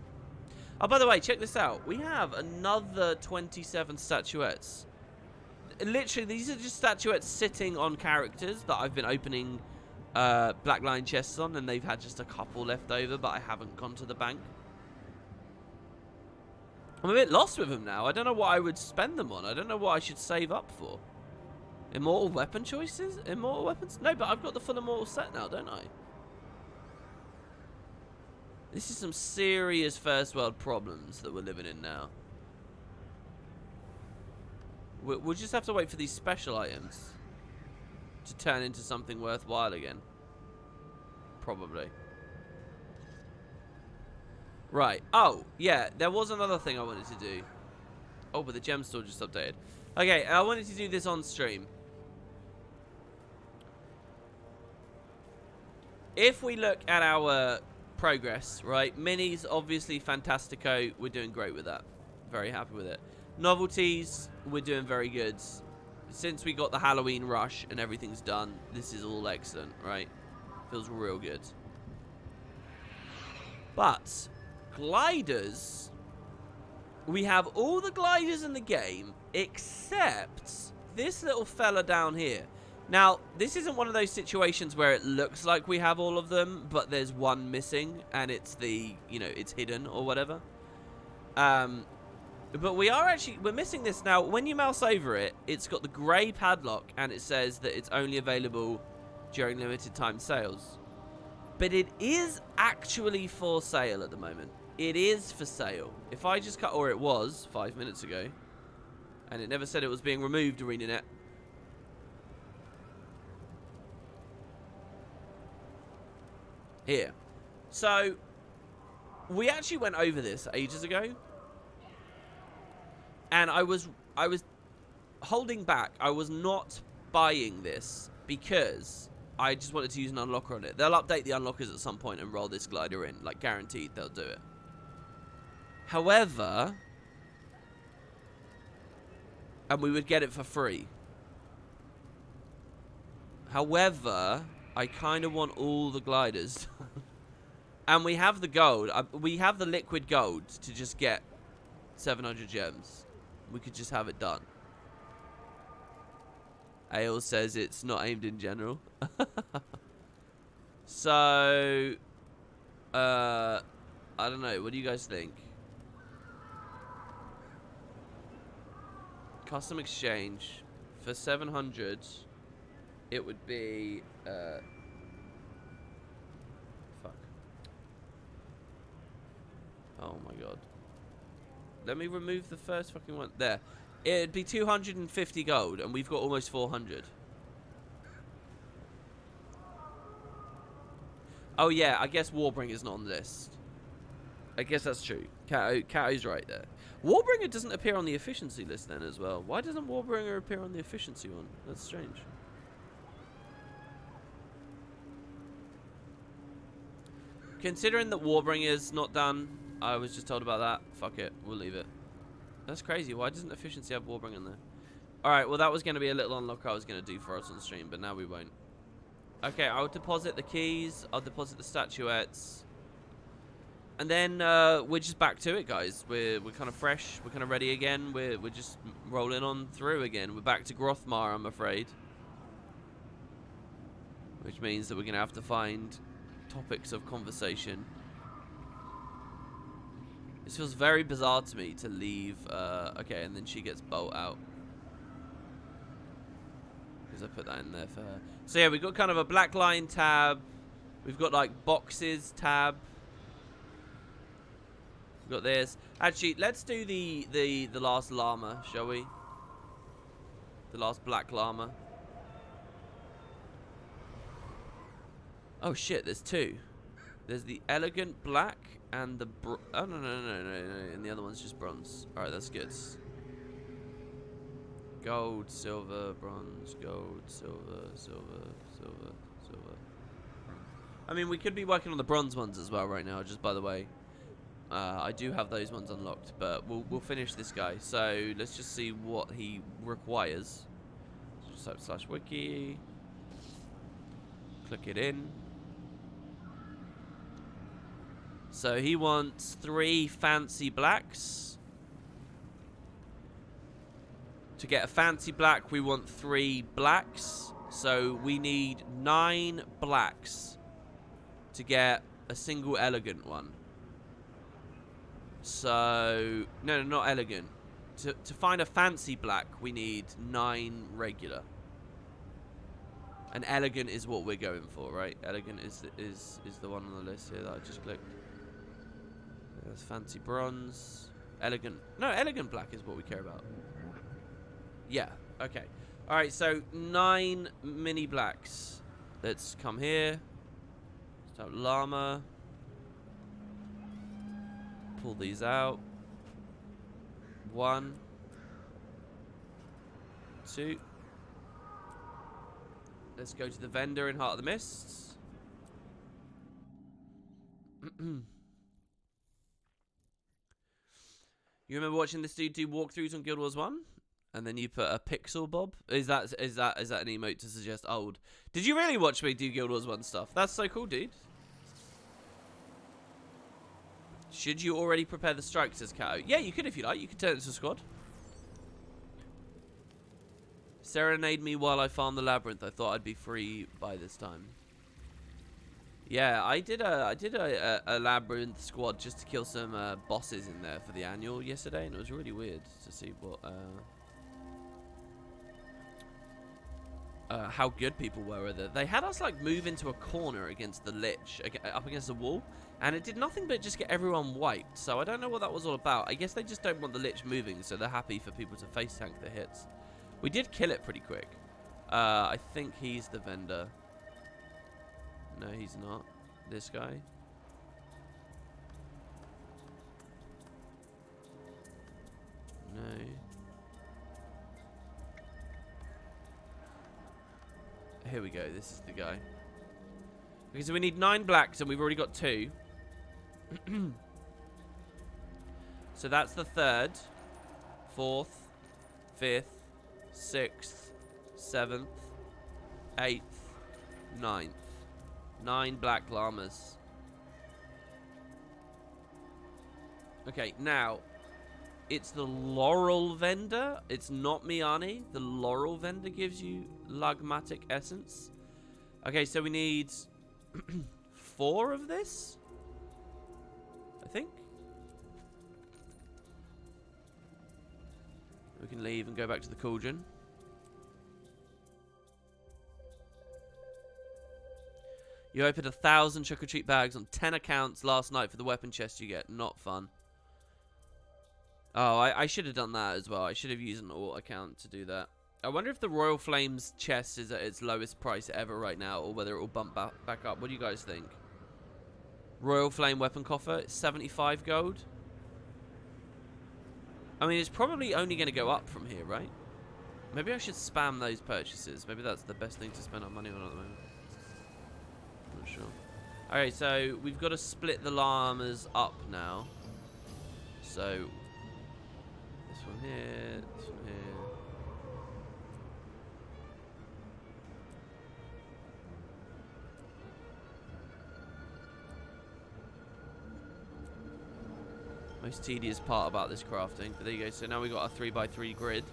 Oh, by the way, check this out. We have another 27 statuettes. Literally, these are just statuettes sitting on characters that I've been opening black line chests on, and they've had just a couple left over, but I haven't gone to the bank. I'm a bit lost with them now. I don't know what I would spend them on. I don't know what I should save up for. Immortal weapon choices? Immortal weapons? No, but I've got the full immortal set now, don't I? This is some serious first world problems that we're living in now. We'll just have to wait for these special items to turn into something worthwhile again. Probably. Right. Oh, yeah. There was another thing I wanted to do. Oh, but the gem store just updated. Okay, I wanted to do this on stream. If we look at our progress, right? Minis, obviously, Fantastico. We're doing great with that. Very happy with it. Novelties, we're doing very good. Since we got the Halloween rush and everything's done, this is all excellent, right? Feels real good. But gliders, we have all the gliders in the game except this little fella down here. Now, this isn't one of those situations where it looks like we have all of them, but there's one missing and it's the, you know, it's hidden or whatever. But we're missing this now. When you mouse over it, it's got the grey padlock and it says that it's only available during limited time sales. But it is actually for sale at the moment. It is for sale. If I just cut, or it was 5 minutes ago, and it never said it was being removed, ArenaNet. Here. So, we actually went over this ages ago. And I was holding back. I was not buying this because I just wanted to use an unlocker on it. They'll update the unlockers at some point and roll this glider in. Like, guaranteed they'll do it. However, and we would get it for free. However, I kind of want all the gliders. And we have the gold. We have the liquid gold to just get 700 gems. We could just have it done. Ale says it's not aimed in general. So, I don't know. What do you guys think? Custom exchange for 700. It would be fuck. Oh my god. Let me remove the first fucking one. There. It'd be 250 gold, and we've got almost 400. Oh yeah, I guess Warbringer's not on the list. I guess that's true. Cato's right there. Warbringer doesn't appear on the efficiency list then as well. Why doesn't Warbringer appear on the efficiency one? That's strange. Considering that Warbringer's not done, I was just told about that. Fuck it, we'll leave it. That's crazy. Why doesn't efficiency have Warbringer in there? Alright, well that was going to be a little unlock I was going to do for us on stream, but now we won't. Okay, I'll deposit the keys. I'll deposit the statuettes. And then we're just back to it, guys. We're kind of fresh. We're kind of ready again. We're just rolling on through again. We're back to Grothmar, I'm afraid. Which means that we're going to have to find topics of conversation. This feels very bizarre to me to leave. Okay, and then she gets bolt out. Because I put that in there for her. So yeah, we've got kind of a black line tab. We've got like boxes tab. We've got this. Actually, let's do the last llama, shall we? The last black llama. Oh shit, there's two. There's the elegant black and the oh no, and the other one's just bronze. Alright, that's good. Gold, silver, bronze, gold, silver, silver, silver, silver. I mean, we could be working on the bronze ones as well right now, just by the way. I do have those ones unlocked, but we'll finish this guy. So let's just see what he requires. Just type /wiki. Click it in. So he wants 3 fancy blacks. To get a fancy black, we want 3 blacks. So we need 9 blacks to get a single elegant one. So, no, not elegant. To find a fancy black, we need 9 regular. And elegant is what we're going for, right? Elegant is the one on the list here that I just clicked. There's fancy bronze. Elegant. No, elegant black is what we care about. Yeah, okay. Alright, so 9 mini blacks. Let's come here. Let's type llama. Pull these out. 1, 2. Let's go to the vendor in Heart of the Mists. You remember watching this dude do walkthroughs on Guild Wars 1? And then you put a pixel bob? Is that an emote to suggest old? Did you really watch me do Guild Wars 1 stuff? That's so cool, dude. Should you already prepare the strike, says Cato? Yeah, you could if you like. You could turn it into a squad. Serenade me while I farm the labyrinth. I thought I'd be free by this time. Yeah, I did a labyrinth squad just to kill some bosses in there for the annual yesterday, and it was really weird to see what how good people were with it. They had us like move into a corner against the Lich, up against the wall, and it did nothing but just get everyone wiped. So I don't know what that was all about. I guess they just don't want the Lich moving, so they're happy for people to face tank the hits. We did kill it pretty quick. I think he's the vendor. No, he's not. This guy. No. Here we go. This is the guy. Okay, so we need 9 blacks, and we've already got 2. So that's the 3rd, 4th, 5th, 6th, 7th, 8th, 9th. 9 black llamas. Okay, now it's the Laurel vendor. It's not Miani. The Laurel vendor gives you Lagmatic essence. Okay, so we need 4 of this, I think. We can leave and go back to the cauldron. You opened 1,000 Trick or Treat bags on 10 accounts last night for the weapon chest you get. Not fun. Oh, I should have done that as well. I should have used an alt account to do that. I wonder if the Royal Flames chest is at its lowest price ever right now, or whether it will bump back up. What do you guys think? Royal Flame weapon coffer, it's 75 gold. I mean, it's probably only going to go up from here, right? Maybe I should spam those purchases. Maybe that's the best thing to spend our money on at the moment. Not sure. Alright, so we've got to split the llamas up now. So this one here, this one here. Most tedious part about this crafting, but there you go. So now we've got a 3x3 grid.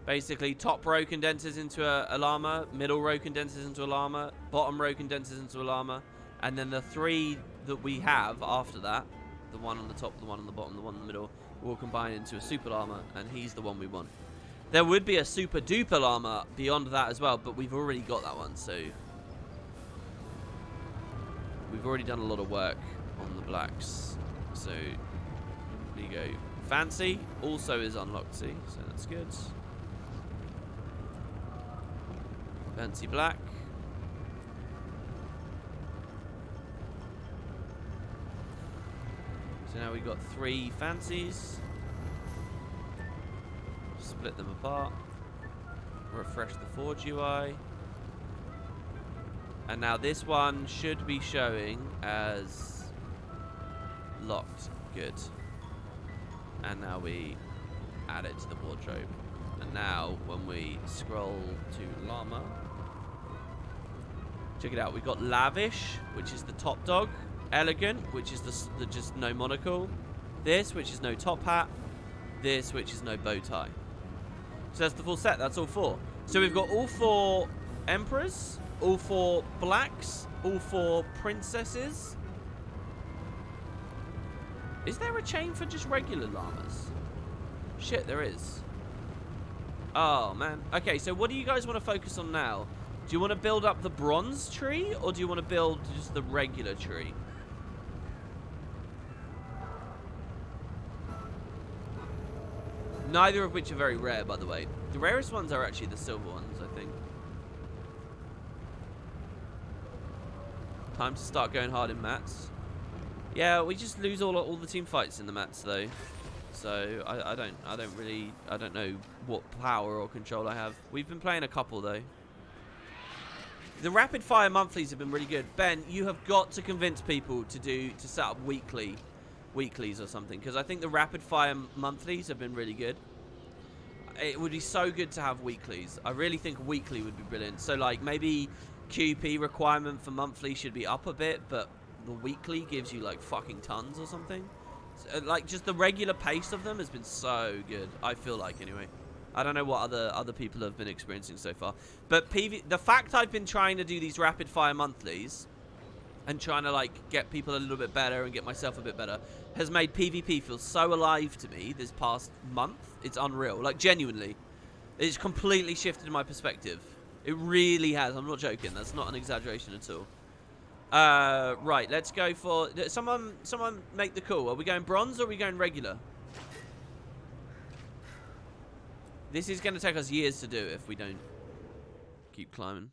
Basically, top row condenses into a llama, middle row condenses into a llama, bottom row condenses into a llama, and then the 3 that we have after that, the one on the top, the one on the bottom, the one in the middle, will combine into a super llama, and he's the one we want. There would be a super duper llama beyond that as well, but we've already got that one, so we've already done a lot of work on the blacks. So there you go. Fancy also is unlocked, see, so that's good. Fancy black. So now we've got 3 fancies. Split them apart. Refresh the Forge UI. And now this one should be showing as locked. Good. And now we add it to the wardrobe. And now when we scroll to llama, check it out. We've got lavish, which is the top dog. Elegant, which is the just no monocle. This, which is no top hat. This, which is no bow tie. So that's the full set. That's all 4. So we've got all 4 emperors, all 4 blacks, all 4 princesses. Is there a chain for just regular llamas? Shit, there is. Oh, man. Okay, so what do you guys want to focus on now? Do you want to build up the bronze tree, or do you want to build just the regular tree? Neither of which are very rare, by the way. The rarest ones are actually the silver ones, I think. Time to start going hard in mats. Yeah, we just lose all the team fights in the mats though. So I don't know what power or control I have. We've been playing a couple though. The rapid fire monthlies have been really good. Ben, you have got to convince people to set up weeklies or something, because I think the rapid fire monthlies have been really good. It would be so good to have weeklies. I really think weekly would be brilliant. So like maybe QP requirement for monthly should be up a bit, but the weekly gives you like fucking tons or something. So, like just the regular pace of them has been so good, I feel like, anyway. I don't know what other people have been experiencing so far, but the fact I've been trying to do these rapid fire monthlies and trying to like get people a little bit better and get myself a bit better has made PvP feel so alive to me this past month. It's unreal, like genuinely. It's completely shifted my perspective. It really has. I'm not joking. That's not an exaggeration at all. Right, let's go for... Someone make the call. Are we going bronze or are we going regular? This is going to take us years to do if we don't keep climbing.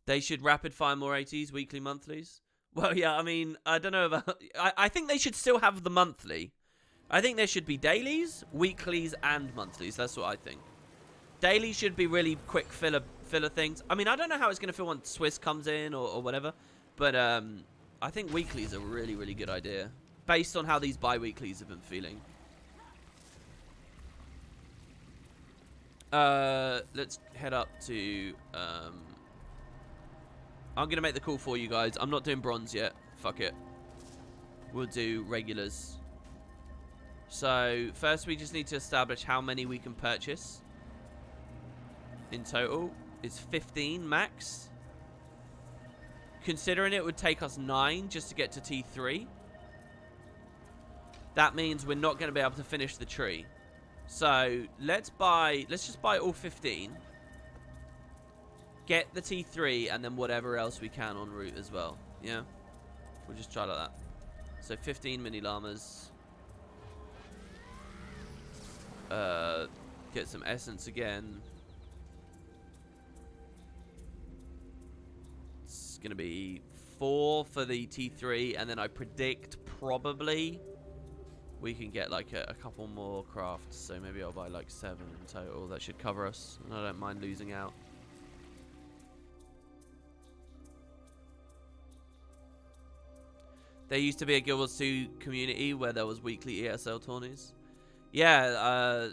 They should rapid fire more 80s, weekly, monthlies. Well, yeah, I mean, I don't know about... I think they should still have the monthly. I think there should be dailies, weeklies, and monthlies. That's what I think. Dailies should be really quick filler things. I mean, I don't know how it's going to feel when Swiss comes in or whatever. But I think weeklies are a really, really good idea. Based on how these bi-weeklies have been feeling. Let's head up to... I'm going to make the call for you guys. I'm not doing bronze yet. Fuck it. We'll do regulars. So, first we just need to establish how many we can purchase. In total, it's 15 max. Considering it would take us 9 just to get to T3. That means we're not going to be able to finish the tree. So, let's just buy all 15. Get the T3 and then whatever else we can en route as well. Yeah? We'll just try like that. So 15 mini llamas. Get some essence again. It's going to be 4 for the T3 and then I predict probably we can get like a couple more crafts. So maybe I'll buy like 7 in total. That should cover us. And I don't mind losing out. There used to be a Guild Wars 2 community where there was weekly ESL tourneys. Yeah,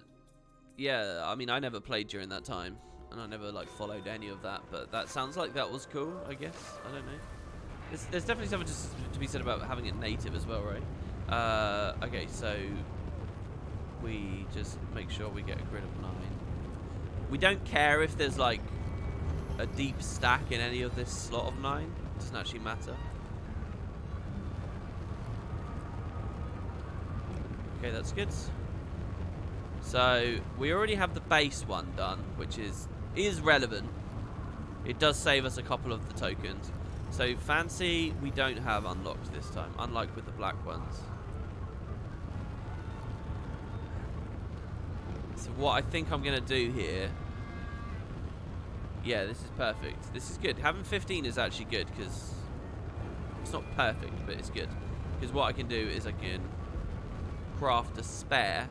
yeah, I mean, I never played during that time. And I never, like, followed any of that. But that sounds like that was cool, I guess. I don't know. There's definitely something to be said about having it native as well, right? Okay, so... we just make sure we get a grid of 9. We don't care if there's, like, a deep stack in any of this slot of 9. It doesn't actually matter. Okay, that's good. So, we already have the base one done, which is relevant. It does save us a couple of the tokens. So, fancy, we don't have unlocked this time, unlike with the black ones. So, what I think I'm going to do here... yeah, this is perfect. This is good. Having 15 is actually good, because... it's not perfect, but it's good. Because what I can do is I can... craft a spare,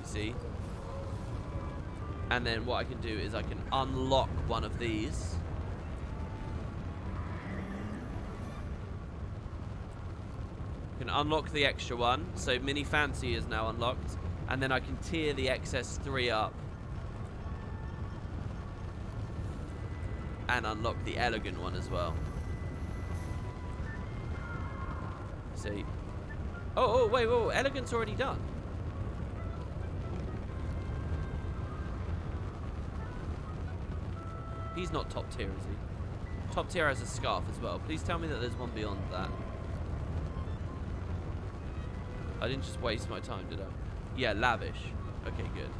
you see, and then what I can do is I can unlock one of these, I can unlock the extra one, so mini fancy is now unlocked, and then I can tier the XS3 up and unlock the elegant one as well. See. Oh, wait, elegant's already done. He's not top tier, is he? Top tier has a scarf as well. Please tell me that there's one beyond that. I didn't just waste my time, did I? Yeah, lavish. Okay, good.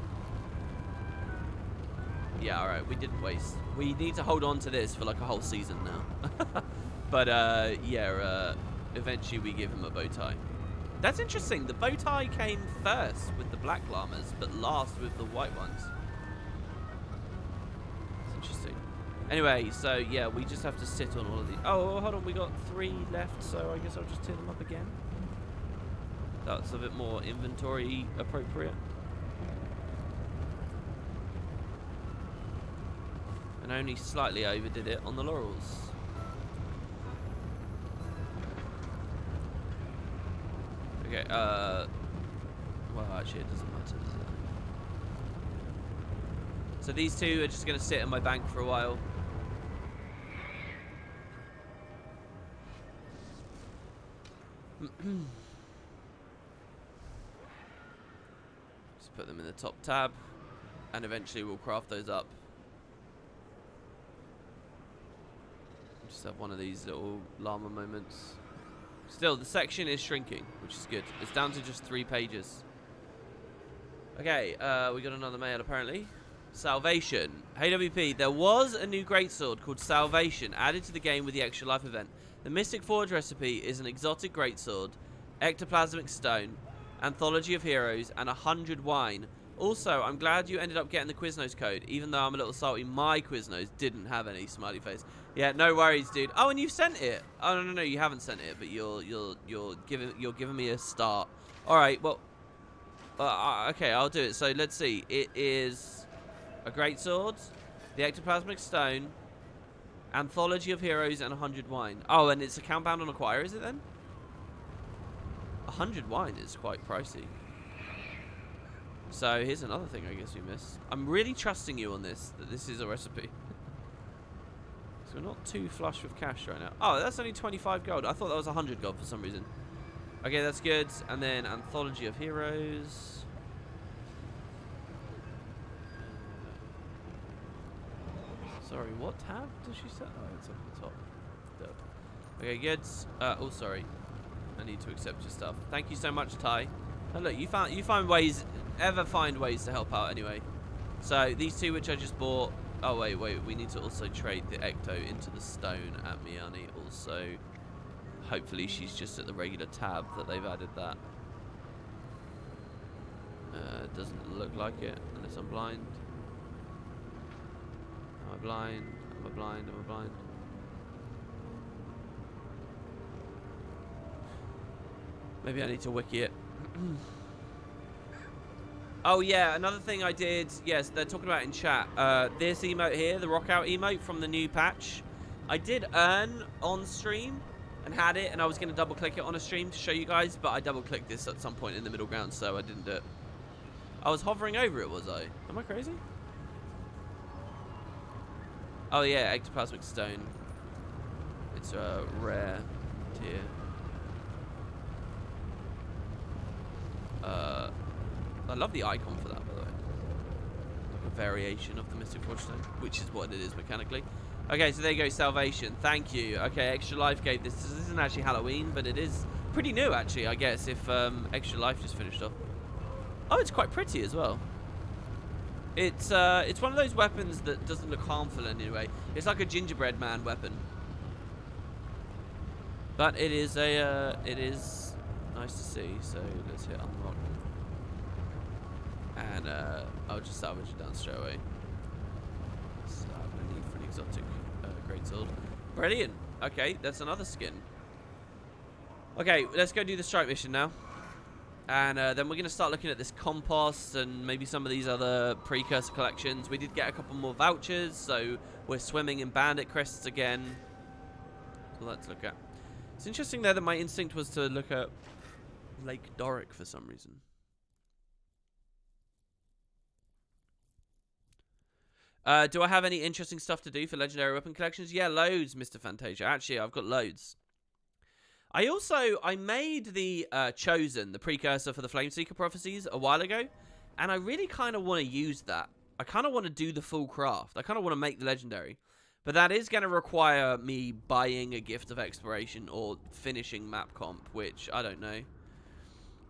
Yeah, alright, we didn't waste. We need to hold on to this for like a whole season now. But, yeah, eventually we give him a bow tie. That's interesting. The bow tie came first with the black llamas, but last with the white ones. It's interesting. Anyway, so yeah, we just have to sit on all of these. Oh, hold on. We got 3 left, so I guess I'll just tier them up again. That's a bit more inventory appropriate. And only slightly overdid it on the laurels. Okay, well, actually, it doesn't matter, does it? So these two are just going to sit in my bank for a while. Just put them in the top tab, and eventually we'll craft those up. Just have one of these little llama moments. Still, the section is shrinking, which is good. It's down to just 3 pages. Okay, we got another mail apparently. Salvation. Hey WP, there was a new greatsword called Salvation added to the game with the Extra Life event. The Mystic Forge recipe is an exotic greatsword, ectoplasmic stone, anthology of heroes, and 100 wine. Also, I'm glad you ended up getting the Quiznos code, even though I'm a little salty. My Quiznos didn't have any smiley face. Yeah, no worries, dude. Oh, and you sent it. Oh no, you haven't sent it, but you're giving me a start. All right, well, okay, I'll do it. So let's see. It is a greatsword, the ectoplasmic stone, anthology of heroes, and 100 wine. Oh, and it's a compound on acquire, is it then? 100 wine is quite pricey. So here's another thing I guess we missed. I'm really trusting you on this, that this is a recipe. So we're not too flush with cash right now. Oh, that's only 25 gold. I thought that was 100 gold for some reason. Okay, that's good. And then anthology of heroes. Sorry, what tab does she set? Oh, it's up at the top. Dope. Okay, good. Oh, sorry. I need to accept your stuff. Thank you so much, Ty. Oh, look, you find ways, ever find ways to help out anyway. So these two which I just bought. Oh wait, we need to also trade the Ecto into the stone at Miani. Also, hopefully she's just at the regular tab that they've added that. Doesn't look like it unless I'm blind. Am I blind? Am I blind? Am I blind? Maybe I need to wiki it. Oh yeah, another thing I did, yes, they're talking about it in chat. This emote here, the rock out emote from the new patch. I did earn on stream and had it, and I was going to double click it on a stream to show you guys, but I double clicked this at some point in the middle ground, so I didn't do it. I was hovering over it, was I? Am I crazy? Oh yeah, ectoplasmic stone. It's a rare tier. I love the icon for that, by the way. Like a variation of the Mystic Forge Stone, which is what it is mechanically. Okay, so there you go, Salvation. Thank you. Okay, Extra Life gave this. This isn't actually Halloween, but it is pretty new, actually, I guess, if Extra Life just finished off. Oh, it's quite pretty as well. It's one of those weapons that doesn't look harmful in any way. It's like a gingerbread man weapon. But it is it is nice to see. So let's hit unlock. And I'll just salvage it down straight away. So I'm gonna need for an exotic greatsword. Brilliant. Okay, that's another skin. Okay, let's go do the strike mission now. And then we're going to start looking at this compost and maybe some of these other precursor collections. We did get a couple more vouchers, so we're swimming in bandit crests again. So let's look at. It's interesting there that my instinct was to look at Lake Doric for some reason. Do I have any interesting stuff to do for legendary weapon collections? Yeah, loads, Mr. Fantasia. Actually, I've got loads. I made the Chosen, the precursor for the Flameseeker prophecies, a while ago, and I really kind of want to use that. I kind of want to do the full craft. I kind of want to make the legendary, but that is going to require me buying a Gift of Exploration or finishing map comp, which I don't know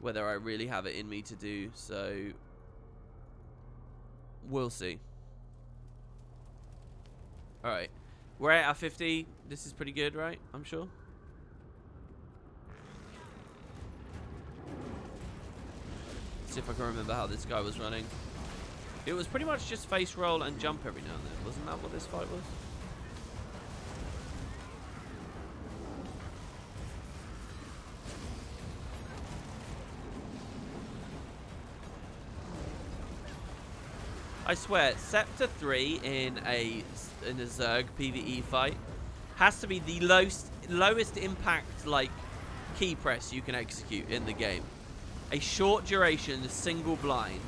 whether I really have it in me to do. So we'll see. All right, we're at our 50. This is pretty good, right? I'm sure. See if I can remember how this guy was running. It was pretty much just face roll and jump every now and then. Wasn't that what this fight was? I swear, Scepter 3 in a Zerg PvE fight has to be the lowest impact like key press you can execute in the game. A short duration, single blind,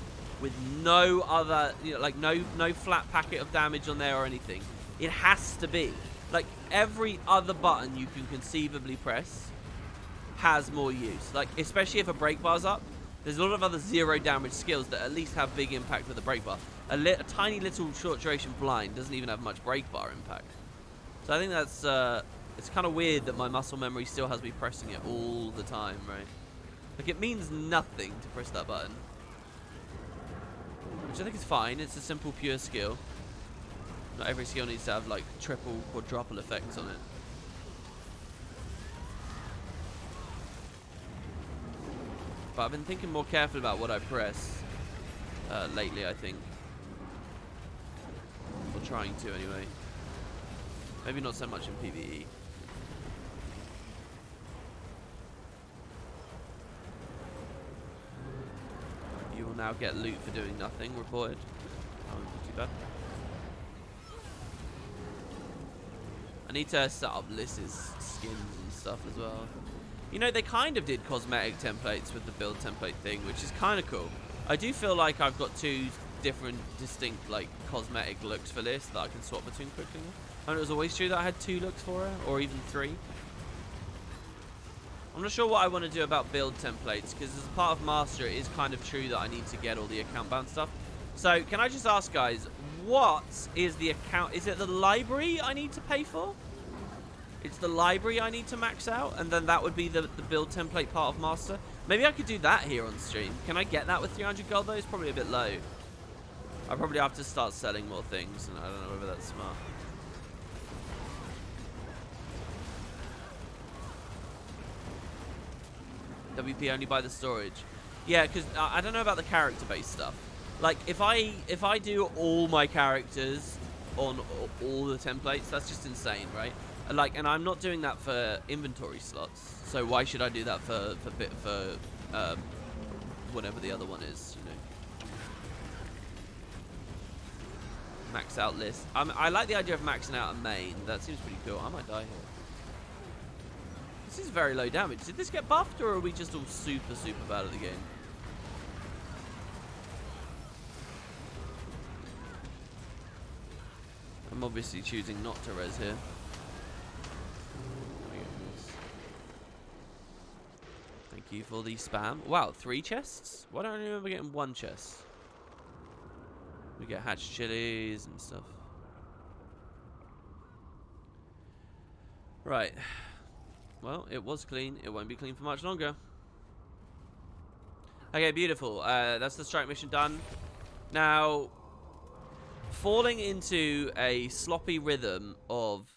with no other, like no flat packet of damage on there or anything. It has to be like every other button you can conceivably press has more use. Like especially if a break bar's up, there's a lot of other zero damage skills that at least have big impact with a break bar. A tiny little short duration blind doesn't even have much break bar impact. So I think that's it's kind of weird that my muscle memory still has me pressing it all the time, right? Like, it means nothing to press that button. which I think is fine. It's a simple, pure skill. Not every skill needs to have like triple, quadruple effects on it. But I've been thinking more carefully about what I press lately, I think. Or trying to, anyway. Maybe not so much in PvE. You will now get loot for doing nothing, reported. That won't be too bad. I need to set up Liss's skins and stuff as well. You know, they kind of did cosmetic templates with the build template thing, which is kind of cool. I do feel like I've got two different, distinct, like, cosmetic looks for Liss that I can swap between quickly. And it was always true that I had 2 looks for her, or even 3. I'm not sure what I want to do about build templates, because as a part of Master, it is kind of true that I need to get all the account bound stuff. So, can I just ask, guys, what is the account? Is it the library I need to pay for? It's the library I need to max out, and then that would be the build template part of Master. Maybe I could do that here on stream. Can I get that with 300 gold, though? It's probably a bit low. I probably have to start selling more things, and I don't know whether that's smart. WP only by the storage. Yeah, because I don't know about the character-based stuff. Like, if I do all my characters on all the templates, that's just insane, right? Like, and I'm not doing that for inventory slots. So why should I do that for whatever the other one is, you know? Max out list. I like the idea of maxing out a main. That seems pretty cool. I might die here. This is very low damage. Did this get buffed, or are we just all super, super bad at the game? I'm obviously choosing not to res here. Thank you for the spam. Wow, 3 chests? Why don't I remember getting 1 chest? We get hatch chilies and stuff. Right. Well, it was clean. It won't be clean for much longer. Okay, beautiful. That's the strike mission done. Now, falling into a sloppy rhythm of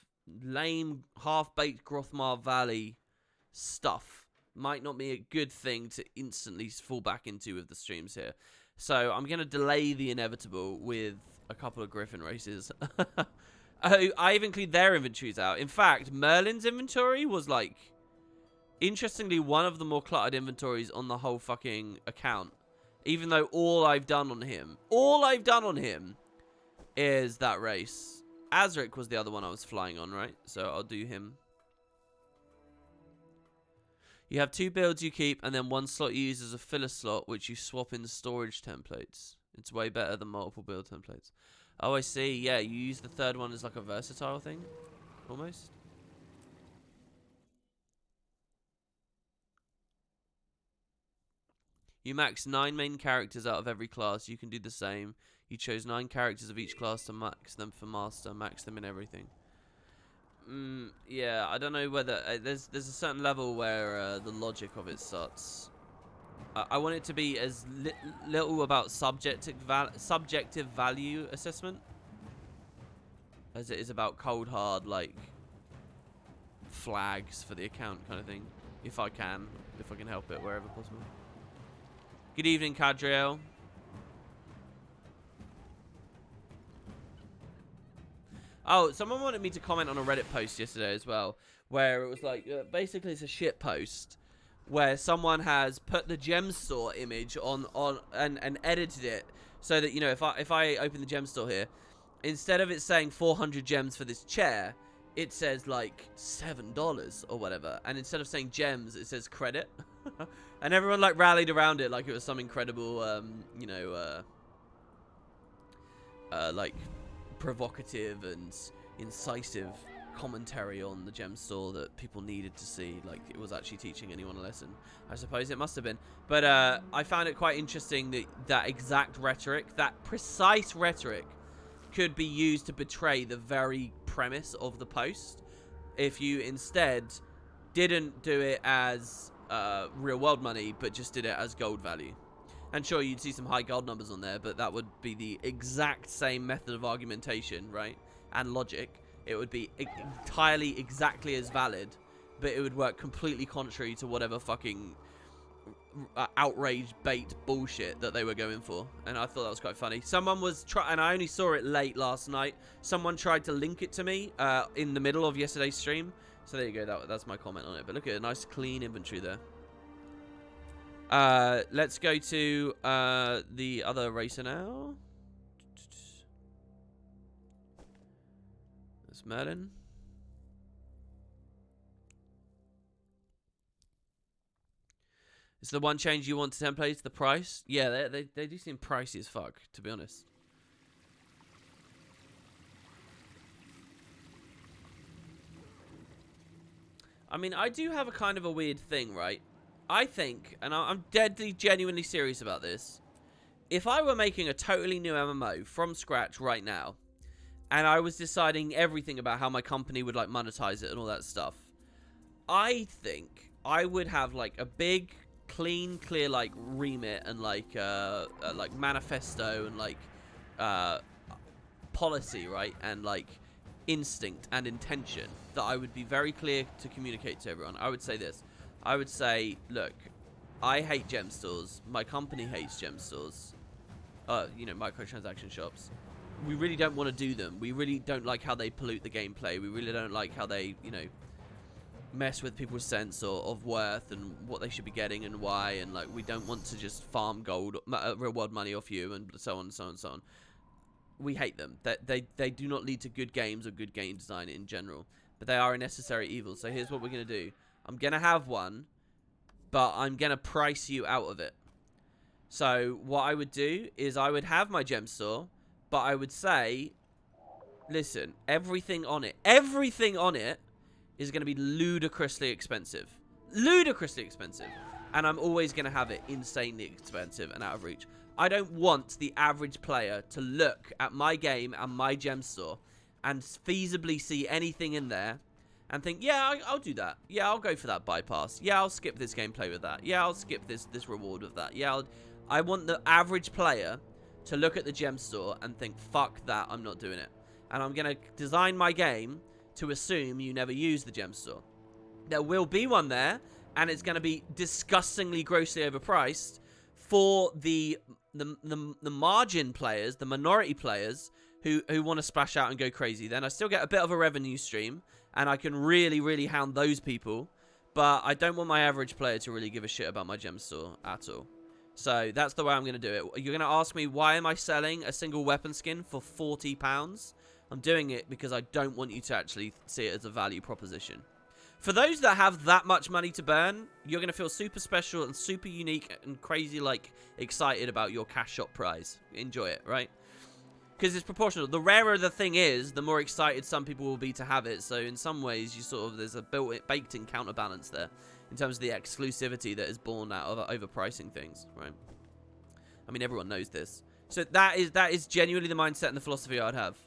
lame, half-baked Grothmar Valley stuff might not be a good thing to instantly fall back into with the streams here. So I'm going to delay the inevitable with a couple of Griffin races. I even cleaned their inventories out. In fact, Merlin's inventory was, like, interestingly, one of the more cluttered inventories on the whole fucking account. Even though all I've done on him is that race. Azric was the other one I was flying on, right? So I'll do him. You have 2 builds you keep, and then 1 slot you use as a filler slot, which you swap in storage templates. It's way better than multiple build templates. Oh, I see. Yeah, you use the 3rd one as like a versatile thing, almost. You max 9 main characters out of every class. You can do the same. You chose 9 characters of each class to max them for Master. Max them in everything. Yeah, I don't know whether there's a certain level where the logic of it starts. I want it to be as little about subjective value assessment as it is about cold hard, like, flags for the account kind of thing. If I can help it wherever possible. Good evening, Cadriel. Oh, someone wanted me to comment on a Reddit post yesterday as well, where it was like, basically it's a shit post where someone has put the gem store image on and edited it so that, you know, if I open the gem store here, instead of it saying 400 gems for this chair, it says like $7 or whatever, and instead of saying gems, it says credit. And everyone like rallied around it like it was some incredible, you know, like provocative and incisive commentary on the gem store that people needed to see, like it was actually teaching anyone a lesson. I suppose it must have been, but I found it quite interesting that that exact rhetoric, that precise rhetoric, could be used to betray the very premise of the post if you instead didn't do it as real world money but just did it as gold value. And sure, you'd see some high gold numbers on there, but that would be the exact same method of argumentation, right? And logic. It would be entirely exactly as valid, but it would work completely contrary to whatever fucking outrage bait bullshit that they were going for. And I thought that was quite funny. Someone was and I only saw it late last night. Someone tried to link it to me in the middle of yesterday's stream. So there you go. That's my comment on it. But look at a nice clean inventory there. Let's go to the other racer now. That's Merlin. Is the one change you want to templates the price? Yeah, they do seem pricey as fuck, to be honest. I mean, I do have a kind of a weird thing, right? I think, and I'm deadly genuinely serious about this, if I were making a totally new MMO from scratch right now, and I was deciding everything about how my company would, like, monetize it and all that stuff, I think I would have, like, a big, clean, clear, like, remit and, like manifesto and, like, policy, right? And, like, instinct and intention that I would be very clear to communicate to everyone. I would say this. I would say, look, I hate gem stores. My company hates gem stores. You know, microtransaction shops. We really don't want to do them. We really don't like how they pollute the gameplay. We really don't like how they, you know, mess with people's sense of worth and what they should be getting and why. And, like, we don't want to just farm gold, real world money off you and so on and so on and so on. We hate them. They do not lead to good games or good game design in general. But they are a necessary evil. So here's what we're going to do. I'm going to have one, but I'm going to price you out of it. So what I would do is I would have my gem store, but I would say, listen, everything on it is going to be ludicrously expensive. Ludicrously expensive. And I'm always going to have it insanely expensive and out of reach. I don't want the average player to look at my game and my gem store and feasibly see anything in there and think, yeah, I'll do that. Yeah, I'll go for that bypass. Yeah, I'll skip this gameplay with that. Yeah, I'll skip this reward with that. Yeah, I want the average player to look at the gem store and think, fuck that, I'm not doing it. And I'm going to design my game to assume you never use the gem store. There will be one there, and it's going to be disgustingly grossly overpriced for the margin players, the minority players who want to splash out and go crazy. Then I still get a bit of a revenue stream, and I can really, really hound those people. But I don't want my average player to really give a shit about my gem store at all. So that's the way I'm going to do it. You're going to ask me, why am I selling a single weapon skin for £40? I'm doing it because I don't want you to actually see it as a value proposition. For those that have that much money to burn, you're going to feel super special and super unique and crazy, like, excited about your cash shop prize. Enjoy it, right? Because it's proportional. The rarer the thing is, the more excited some people will be to have it. So in some ways, you sort of, there's a baked-in counterbalance there in terms of the exclusivity that is born out of overpricing things, right? I mean, everyone knows this. So that is genuinely the mindset and the philosophy I'd have.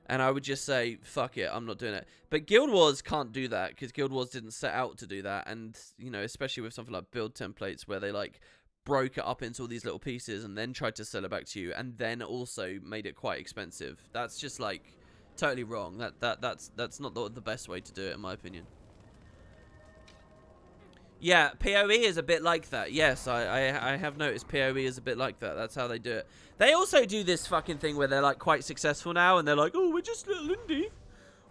And I would just say, fuck it, I'm not doing it. But Guild Wars can't do that, because Guild Wars didn't set out to do that. And, you know, especially with something like build templates, where they, like, broke it up into all these little pieces and then tried to sell it back to you, and then also made it quite expensive. That's just, like, totally wrong. That's not the best way to do it, in my opinion. Yeah, PoE is a bit like that. Yes, I have noticed PoE is a bit like that. That's how they do it. They also do this fucking thing where they're, like, quite successful now, and they're like, oh, we're just little indie.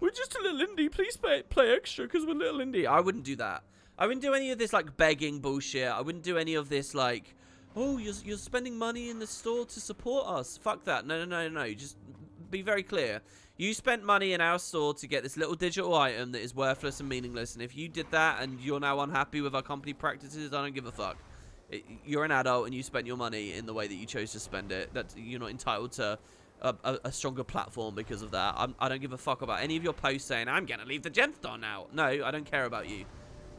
We're just a little indie. Please play extra because we're little indie. I wouldn't do that. I wouldn't do any of this, like, begging bullshit. I wouldn't do any of this, like, oh, you're spending money in the store to support us. Fuck that. No. Just be very clear. You spent money in our store to get this little digital item that is worthless and meaningless. And if you did that and you're now unhappy with our company practices, I don't give a fuck. You're an adult and you spent your money in the way that you chose to spend it. You're not entitled to a stronger platform because of that. I don't give a fuck about any of your posts saying, I'm going to leave the gem store now. No, I don't care about you.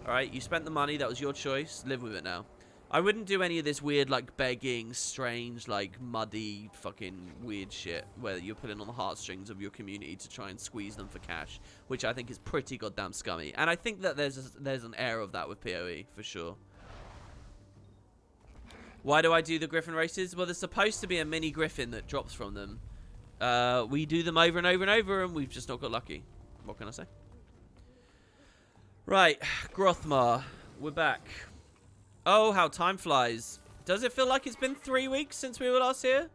Alright, you spent the money. That was your choice. Live with it now. I wouldn't do any of this weird, like, begging, strange, like, muddy, fucking weird shit where you're pulling on the heartstrings of your community to try and squeeze them for cash, which I think is pretty goddamn scummy. And I think that there's an air of that with PoE, for sure. Why do I do the Griffin races? Well, there's supposed to be a mini Griffin that drops from them. We do them over and over and over, and we've just not got lucky. What can I say? Right, Grothmar. We're back. Oh, how time flies. Does it feel like it's been 3 weeks since we were last here?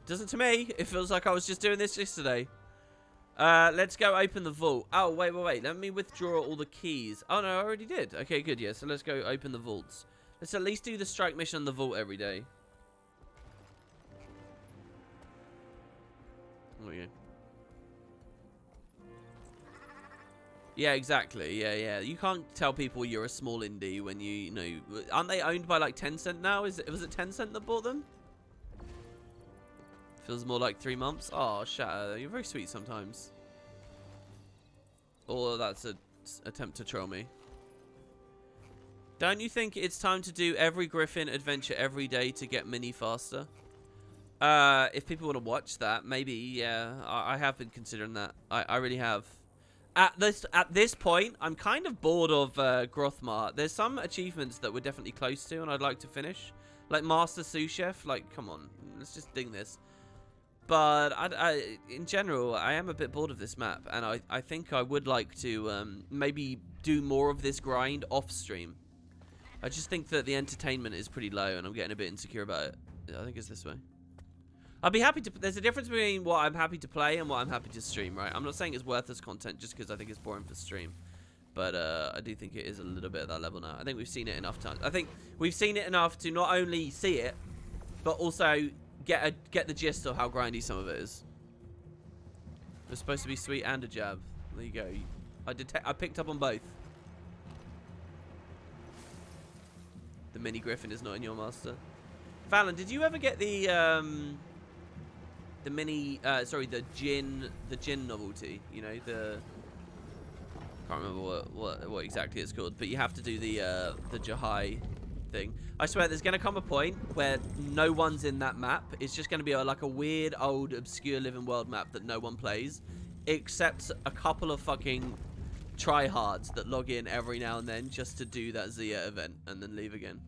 Doesn't to me. It feels like I was just doing this yesterday. Let's go open the vault. Oh, wait. Let me withdraw all the keys. Oh, no, I already did. Okay, good, yeah. So let's go open the vaults. Let's at least do the strike mission on the vault every day. There we go. Yeah, exactly. Yeah. You can't tell people you're a small indie when you know... Aren't they owned by, like, Tencent now? Was it Tencent that bought them? Feels more like 3 months. Oh, Shatter, you're very sweet sometimes. Or that's an attempt to troll me. Don't you think it's time to do every Griffin adventure every day to get Mini faster? If people want to watch that, maybe, yeah. I have been considering that. I really have. At this point, I'm kind of bored of Grothmar. There's some achievements that we're definitely close to and I'd like to finish. Like Master Sous Chef. Like, come on. Let's just ding this. But in general, I am a bit bored of this map. And I think I would like to maybe do more of this grind off stream. I just think that the entertainment is pretty low and I'm getting a bit insecure about it. I think it's this way. I'd be happy to... There's a difference between what I'm happy to play and what I'm happy to stream, right? I'm not saying it's worthless content just because I think it's boring for stream. But I do think it is a little bit at that level now. I think we've seen it enough times. I think we've seen it enough to not only see it, but also get the gist of how grindy some of it is. It's supposed to be sweet and a jab. There you go. I picked up on both. The mini Griffin is not in your master. Fallon, did you ever get the mini, the gin novelty? You know, can't remember what exactly it's called, but you have to do the Jahai thing. I swear, there's gonna come a point where no one's in that map. It's just gonna be like a weird, old, obscure Living World map that no one plays, except a couple of fucking tryhards that log in every now and then just to do that Zia event and then leave again.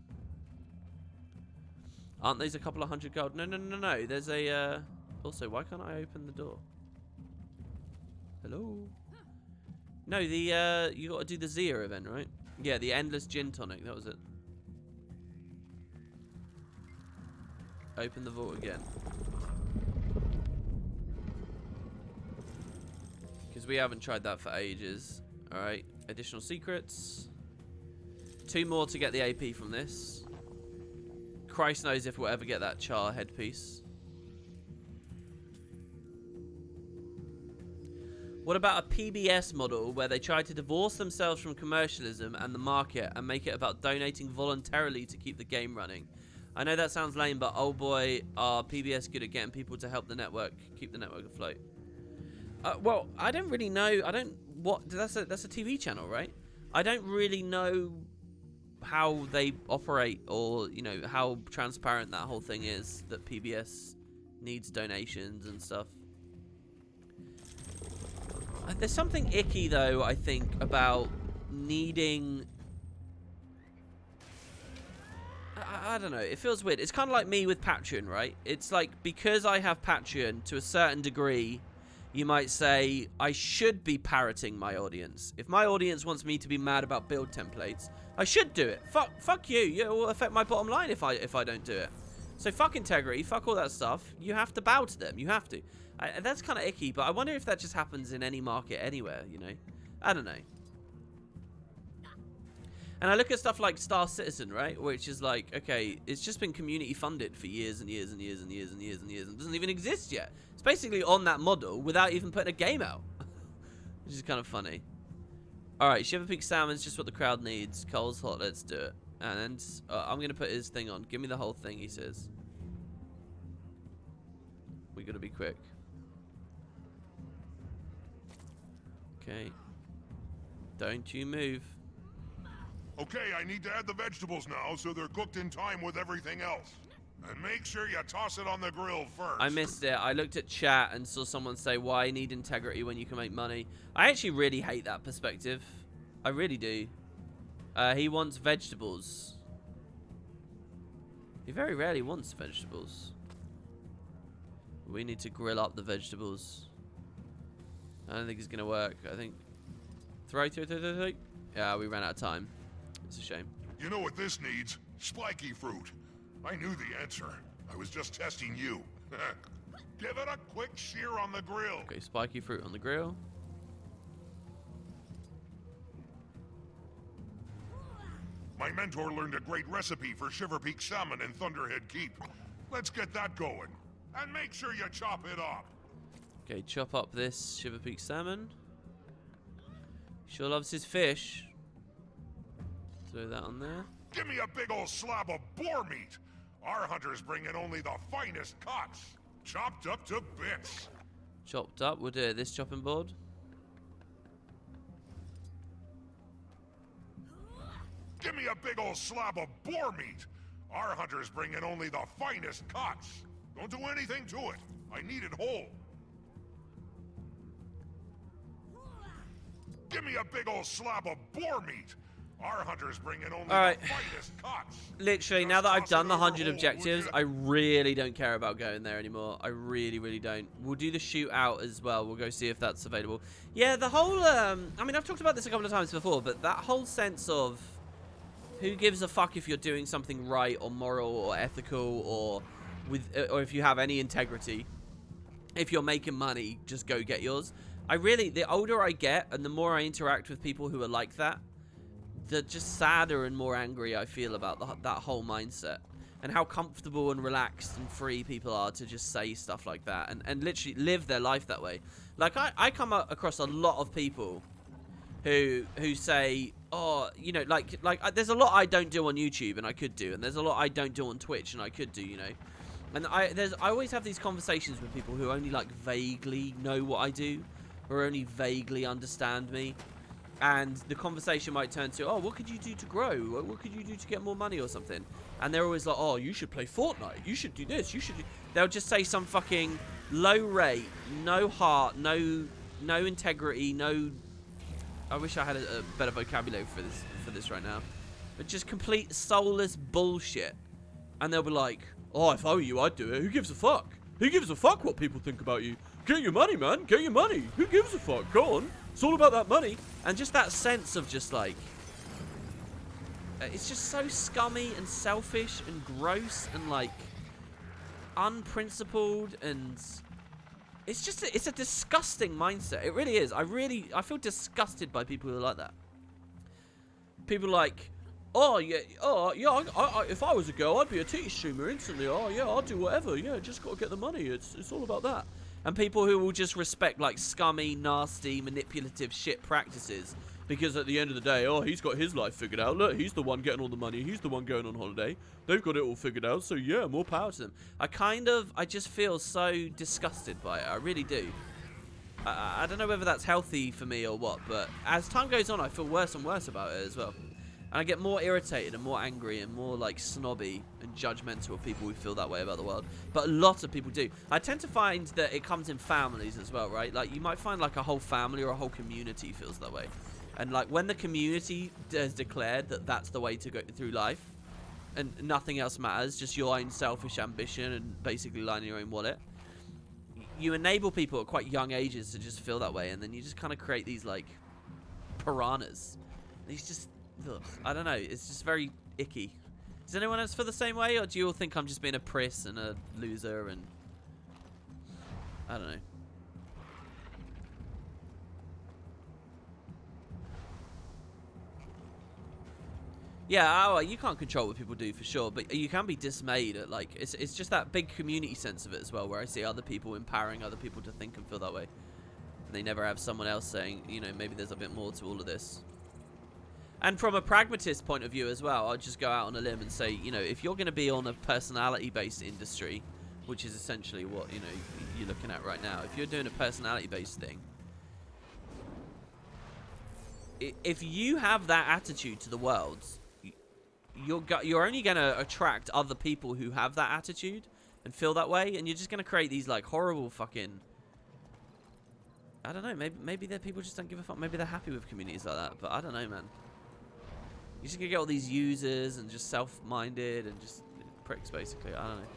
Aren't these a couple of 100 gold? No. There's a, also, why can't I open the door? Hello? No, you gotta do the Zia event, right? Yeah, the endless gin tonic, that was it. Open the vault again. Because we haven't tried that for ages. Alright, additional secrets. 2 more to get the AP from this. Christ knows if we'll ever get that Char headpiece. What about a PBS model where they try to divorce themselves from commercialism and the market and make it about donating voluntarily to keep the game running? I know that sounds lame, but oh boy, are PBS good at getting people to help the network, keep the network afloat. Well, I don't really know. That's a TV channel, right? I don't really know how they operate, or you know how transparent that whole thing is, that PBS needs donations and stuff. There's something icky though, I think, about needing... I don't know, it feels weird. It's kind of like me with Patreon, right? It's like, because I have Patreon to a certain degree, you might say I should be parroting my audience. If my audience wants me to be mad about build templates, I should do it. Fuck you. It will affect my bottom line if I don't do it. So fuck integrity, fuck all that stuff. You have to bow to them. You have to. That's kind of icky, but I wonder if that just happens in any market anywhere, you know? I don't know. And I look at stuff like Star Citizen, right? Which is like, okay, it's just been community funded for years and years and years and years and years and years and doesn't even exist yet. It's basically on that model without even putting a game out. Which is kind of funny. Alright, Shiver Peak Salmon's just what the crowd needs. Cole's hot, let's do it. And I'm going to put his thing on. Give me the whole thing, he says. We got to be quick. Okay. Don't you move. Okay, I need to add the vegetables now so they're cooked in time with everything else. And make sure you toss it on the grill first. I missed it. I looked at chat and saw someone say, why need integrity when you can make money? I actually really hate that perspective. I really do. He wants vegetables. He very rarely wants vegetables. We need to grill up the vegetables. I don't think it's gonna work. I think throw. Yeah, we ran out of time. It's a shame. You know what this needs? Spiky fruit. I knew the answer. I was just testing you. Give it a quick sear on the grill. Okay, spiky fruit on the grill. My mentor learned a great recipe for Shiver Peak salmon in Thunderhead Keep. Let's get that going. And make sure you chop it up. Okay, chop up this Shiver Peak salmon. Sure loves his fish. Throw that on there. Give me a big old slab of boar meat. Our hunters bring in only the finest cuts. Chopped up to bits. Chopped up. We'll do this chopping board. Give me a big old slab of boar meat. Our hunters bring in only the finest cuts. Don't do anything to it. I need it whole. Give me a big old slab of boar meat. Our hunters bring in only the finest cuts. Literally, now that I've done the 100 objectives, I really don't care about going there anymore. I really, really don't. We'll do the shootout as well. We'll go see if that's available. Yeah, the whole, I mean, I've talked about this a couple of times before, but that whole sense of who gives a fuck if you're doing something right or moral or ethical or if you have any integrity. If you're making money, just go get yours. The older I get and the more I interact with people who are like that, the just sadder and more angry I feel about that whole mindset. And how comfortable and relaxed and free people are to just say stuff like that and literally live their life that way. Like, I come across a lot of people who say, oh, you know, like there's a lot I don't do on YouTube and I could do, and there's a lot I don't do on Twitch and I could do, you know. And I always have these conversations with people who only like vaguely know what I do, or only vaguely understand me. And the conversation might turn to, oh, what could you do to grow? What could you do to get more money or something? And they're always like, oh, you should play Fortnite. You should do this. You should do... They'll just say some fucking low rate, no heart, no integrity, no... I wish I had a better vocabulary for this right now. But just complete soulless bullshit. And they'll be like, oh, if I were you, I'd do it. Who gives a fuck? Who gives a fuck what people think about you? Get your money, man. Get your money. Who gives a fuck? Go on. It's all about that money. And just that sense of just like... it's just so scummy and selfish and gross and like... unprincipled, and... It's just... it's a disgusting mindset. It really is. I feel disgusted by people who are like that. People like... oh yeah, if I was a girl, I'd be a titty streamer instantly. Oh yeah, I'll do whatever. Yeah, just gotta get the money. It's all about that. And people who will just respect like scummy, nasty, manipulative shit practices because at the end of the day, oh, he's got his life figured out. Look, he's the one getting all the money. He's the one going on holiday. They've got it all figured out. So yeah, more power to them. I just feel so disgusted by it. I really do. I don't know whether that's healthy for me or what, but as time goes on, I feel worse and worse about it as well. And I get more irritated and more angry and more like snobby and judgmental of people who feel that way about the world. But a lot of people do. I tend to find that it comes in families as well, right? Like you might find like a whole family or a whole community feels that way. And like when the community has declared that that's the way to go through life and nothing else matters, just your own selfish ambition and basically lining your own wallet, you enable people at quite young ages to just feel that way. And then you just kind of create these like piranhas. These just... ugh, I don't know, it's just very icky. Does anyone else feel the same way, or do you all think I'm just being a priss and a loser and... I don't know. Yeah, oh, you can't control what people do for sure, but you can be dismayed at like... It's just that big community sense of it as well, where I see other people empowering other people to think and feel that way. And they never have someone else saying, you know, maybe there's a bit more to all of this. And from a pragmatist point of view as well, I'll just go out on a limb and say, you know, if you're going to be on a personality-based industry, which is essentially what, you know, you're looking at right now, if you're doing a personality-based thing, if you have that attitude to the world, you're only going to attract other people who have that attitude and feel that way, and you're just going to create these, like, horrible fucking... I don't know, maybe people just don't give a fuck. Maybe they're happy with communities like that, but I don't know, man. You're just gonna get all these users and just self-minded and just pricks, basically. I don't know.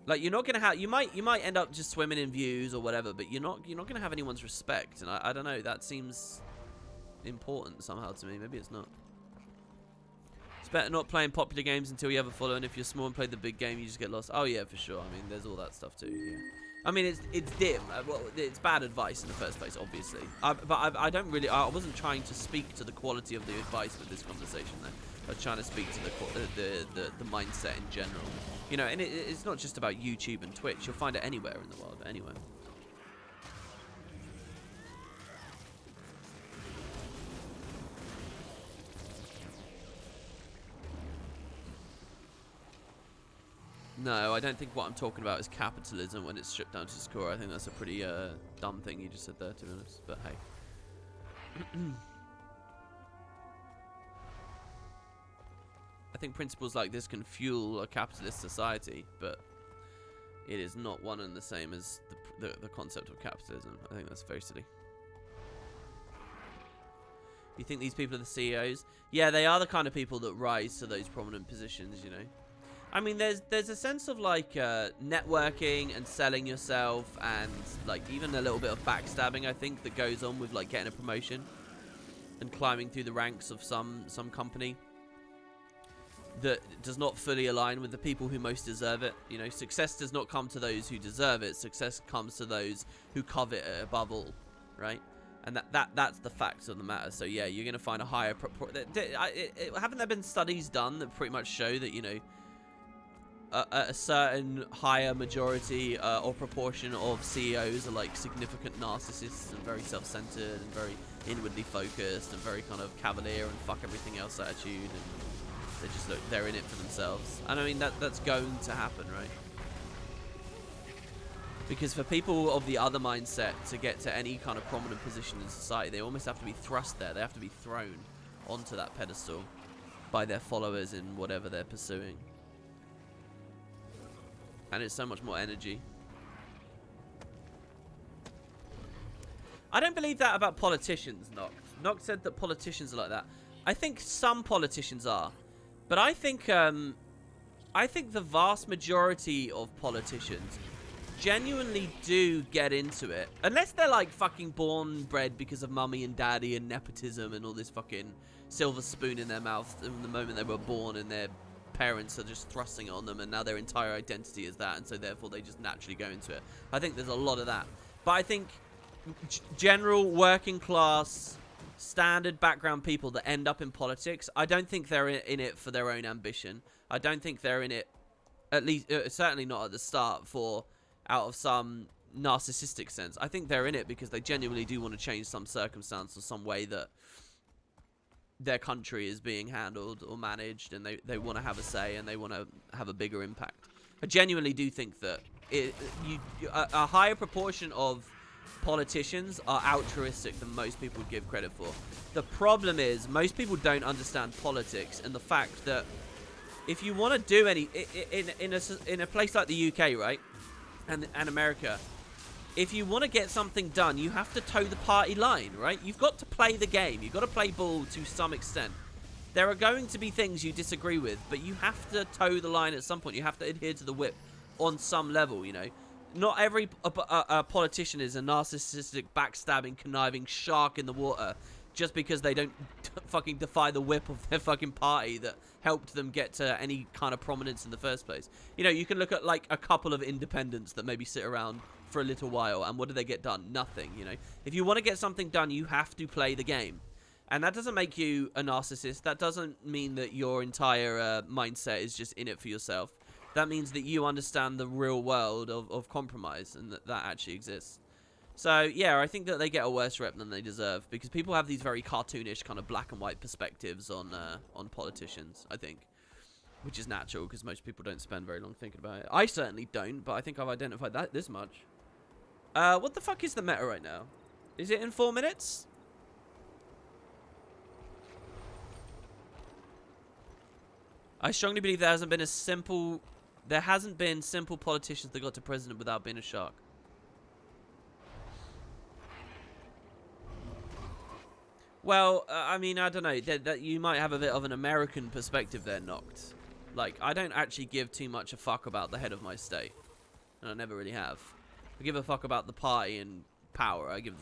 Like, you're not gonna have, you might end up just swimming in views or whatever, but you're not gonna have anyone's respect, and I don't know, that seems important somehow to me. Maybe it's not. It's better not playing popular games until you have a following. If you're small and play the big game, you just get lost. Oh yeah, for sure. I mean, there's all that stuff too. Yeah. I mean, it's dim. Well, it's bad advice in the first place, obviously. But I don't really. I wasn't trying to speak to the quality of the advice with this conversation, though. I was trying to speak to the mindset in general. You know, and it's not just about YouTube and Twitch. You'll find it anywhere in the world, anywhere. No, I don't think what I'm talking about is capitalism when it's stripped down to its core. I think that's a pretty dumb thing you just said there, to be honest. But hey. I think principles like this can fuel a capitalist society, but it is not one and the same as the concept of capitalism. I think that's very silly. You think these people are the CEOs? Yeah, they are the kind of people that rise to those prominent positions, you know. I mean, there's a sense of like networking and selling yourself, and like even a little bit of backstabbing, I think, that goes on with like getting a promotion and climbing through the ranks of some company that does not fully align with the people who most deserve it. You know, success does not come to those who deserve it. Success comes to those who covet it above all, right? And that's the facts of the matter. So yeah, you're gonna find a higher haven't there been studies done that pretty much show that, you know, a certain higher majority or proportion of CEOs are like significant narcissists and very self-centered and very inwardly focused and very kind of cavalier and fuck everything else attitude, and they just look, they're in it for themselves. And I mean, that's going to happen, right? Because for people of the other mindset to get to any kind of prominent position in society, they almost have to be thrust there. They have to be thrown onto that pedestal by their followers in whatever they're pursuing. And it's so much more energy. I don't believe that about politicians, Noct. Noct said that politicians are like that. I think some politicians are. But I think the vast majority of politicians genuinely do get into it. Unless they're like fucking born bred because of mummy and daddy and nepotism and all this fucking silver spoon in their mouth from the moment they were born, and their parents are just thrusting it on them, and now their entire identity is that, and so therefore they just naturally go into it. I think there's a lot of that. But I think general working class, standard background people that end up in politics, I don't think they're in it for their own ambition. I don't think they're in it, at least certainly not at the start, for out of some narcissistic sense. I think they're in it because they genuinely do want to change some circumstance or some way that their country is being handled or managed, and they want to have a say and they want to have a bigger impact. I genuinely do think that a higher proportion of politicians are altruistic than most people would give credit for. The problem is most people don't understand politics, and the fact that if you want to do any in a place like the UK, right, and America, if you want to get something done, you have to toe the party line, right? You've got to play the game. You've got to play ball to some extent. There are going to be things you disagree with, but you have to toe the line at some point. You have to adhere to the whip on some level, you know. Not every politician is a narcissistic, backstabbing, conniving shark in the water just because they don't fucking defy the whip of their fucking party that helped them get to any kind of prominence in the first place. You know, you can look at like a couple of independents that maybe sit around for a little while, and what do they get done? Nothing, you know. If you want to get something done, you have to play the game. And that doesn't make you a narcissist. That doesn't mean that your entire mindset is just in it for yourself. That means that you understand the real world of compromise, and that actually exists. So, yeah, I think that they get a worse rep than they deserve, because people have these very cartoonish kind of black and white perspectives on politicians, I think. Which is natural, because most people don't spend very long thinking about it. I certainly don't, but I think I've identified that this much. What the fuck is the meta right now? Is it in 4 minutes? I strongly believe there hasn't been simple politicians that got to president without being a shark. Well, I mean, I don't know. That you might have a bit of an American perspective there, Noct. Like, I don't actually give too much a fuck about the head of my state. And I never really have. I give a fuck about the party and power. I give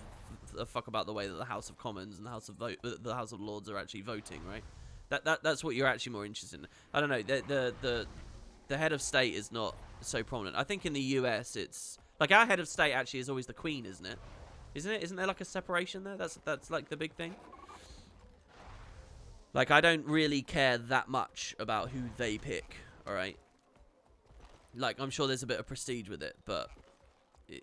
a fuck about the way that the House of Commons and the House of Lords are actually voting, right? That's what you're actually more interested in. I don't know. The head of state is not so prominent. I think in the US, it's like our head of state actually is always the Queen, isn't it? Isn't it? Isn't there like a separation there? That's like the big thing. Like, I don't really care that much about who they pick. All right. Like, I'm sure there's a bit of prestige with it, but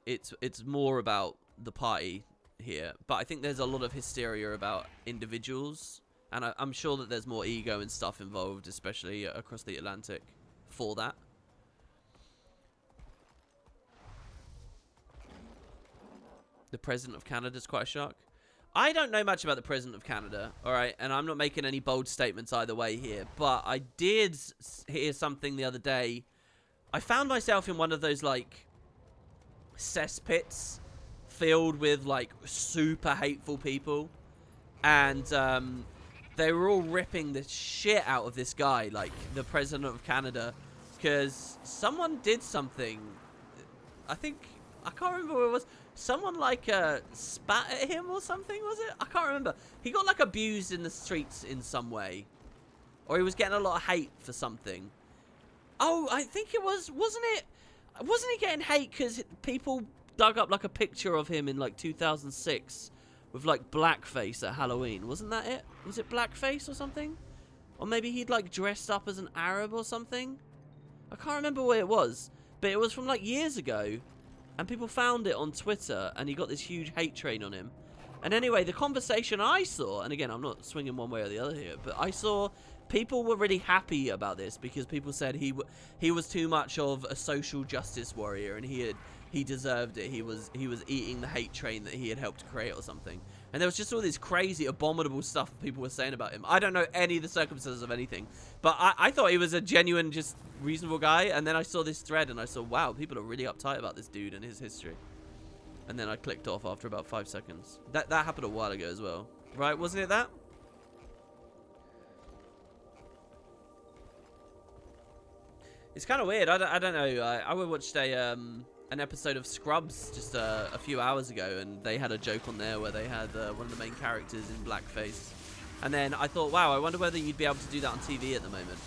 it's more about the party here. But I think there's a lot of hysteria about individuals, and I'm sure that there's more ego and stuff involved, especially across the Atlantic, for that. The President of Canada is quite a shock. I don't know much about the President of Canada, all right? And I'm not making any bold statements either way here, but I did hear something the other day. I found myself in one of those, like, cesspits filled with, like, super hateful people. And they were all ripping the shit out of this guy, like, the President of Canada, because someone did something. I can't remember what it was. Someone, like, spat at him or something, was it? I can't remember. He got, like, abused in the streets in some way. Or he was getting a lot of hate for something. Oh, I think it was, wasn't he getting hate because people dug up, like, a picture of him in, like, 2006 with, like, blackface at Halloween? Wasn't that it? Was it blackface or something? Or maybe he'd, like, dressed up as an Arab or something? I can't remember what it was. But it was from, like, years ago. And people found it on Twitter, and he got this huge hate train on him. And anyway, the conversation I saw, and again, I'm not swinging one way or the other here, but I saw people were really happy about this because people said he was too much of a social justice warrior, and he deserved it. He was eating the hate train that he had helped create or something. And there was just all this crazy, abominable stuff people were saying about him. I don't know any of the circumstances of anything, but I thought he was a genuine, just reasonable guy. And then I saw this thread, and I saw, wow, people are really uptight about this dude and his history. And then I clicked off after about 5 seconds. That happened a while ago as well, right? Wasn't it that? It's kind of weird. I don't know. I watched an episode of Scrubs just a few hours ago, and they had a joke on there where they had one of the main characters in blackface. And then I thought, wow, I wonder whether you'd be able to do that on TV at the moment.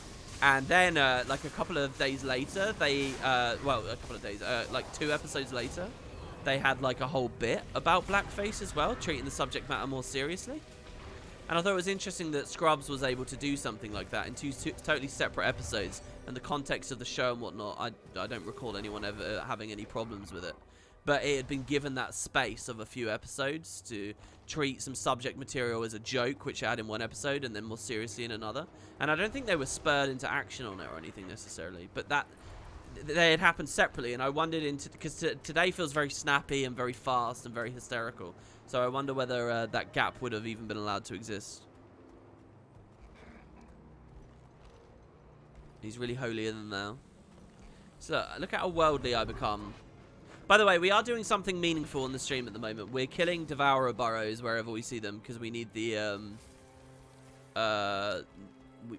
And then, like a couple of days later, like 2 episodes later, they had like a whole bit about blackface as well, treating the subject matter more seriously. And I thought it was interesting that Scrubs was able to do something like that in two totally separate episodes. And the context of the show and whatnot, I don't recall anyone ever having any problems with it. But it had been given that space of a few episodes to treat some subject material as a joke, which it had in one episode, and then more seriously in another. And I don't think they were spurred into action on it or anything necessarily. But that they had happened separately, and I wondered because today feels very snappy and very fast and very hysterical. So I wonder whether that gap would have even been allowed to exist. He's really holier than thou. So look at how worldly I become. By the way, we are doing something meaningful on the stream at the moment. We're killing Devourer burrows wherever we see them because we need the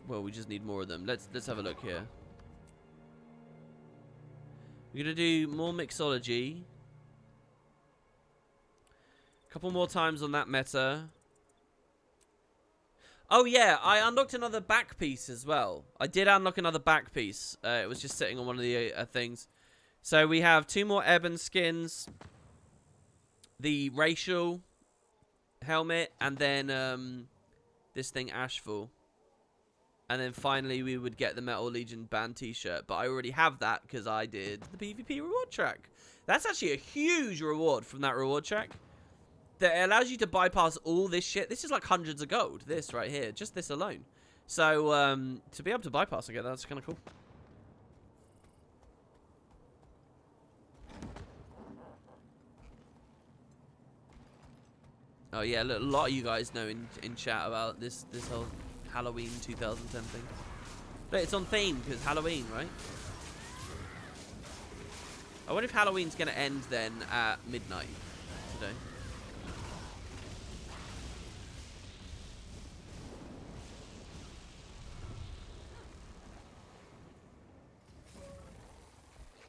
we just need more of them. Let's have a look here. We're gonna do more mixology. A couple more times on that meta. Oh yeah, I unlocked another back piece as well. I did unlock another back piece. It was just sitting on one of the things. So we have 2 more Ebon skins, the racial helmet, and then this thing Ashful. And then finally we would get the Metal Legion band t-shirt. But I already have that because I did the PvP reward track. That's actually a huge reward from that reward track. That allows you to bypass all this shit. This is like hundreds of gold. This right here. Just this alone. So, to be able to bypass again, that's kind of cool. Oh, yeah. Look, a lot of you guys know in chat about this whole Halloween 2010 thing. But it's on theme because Halloween, right? I wonder if Halloween's going to end then at midnight today.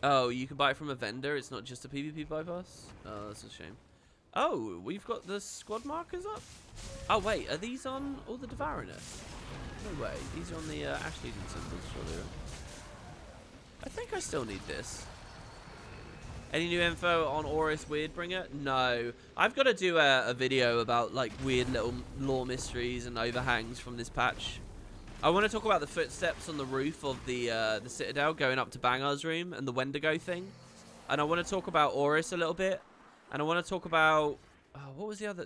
Oh, you can buy it from a vendor. It's not just a PvP bypass. Oh, that's a shame. Oh, we've got the squad markers up. Oh wait, are these on all the Devourness? No way. These are on the Ash Legion symbols, surely. I think I still need this. Any new info on Horus Weirdbringer? No. I've got to do a video about like weird little lore mysteries and overhangs from this patch. I want to talk about the footsteps on the roof of the Citadel going up to Bangar's room and the Wendigo thing. And I want to talk about Horus a little bit. And I want to talk about... what was the other...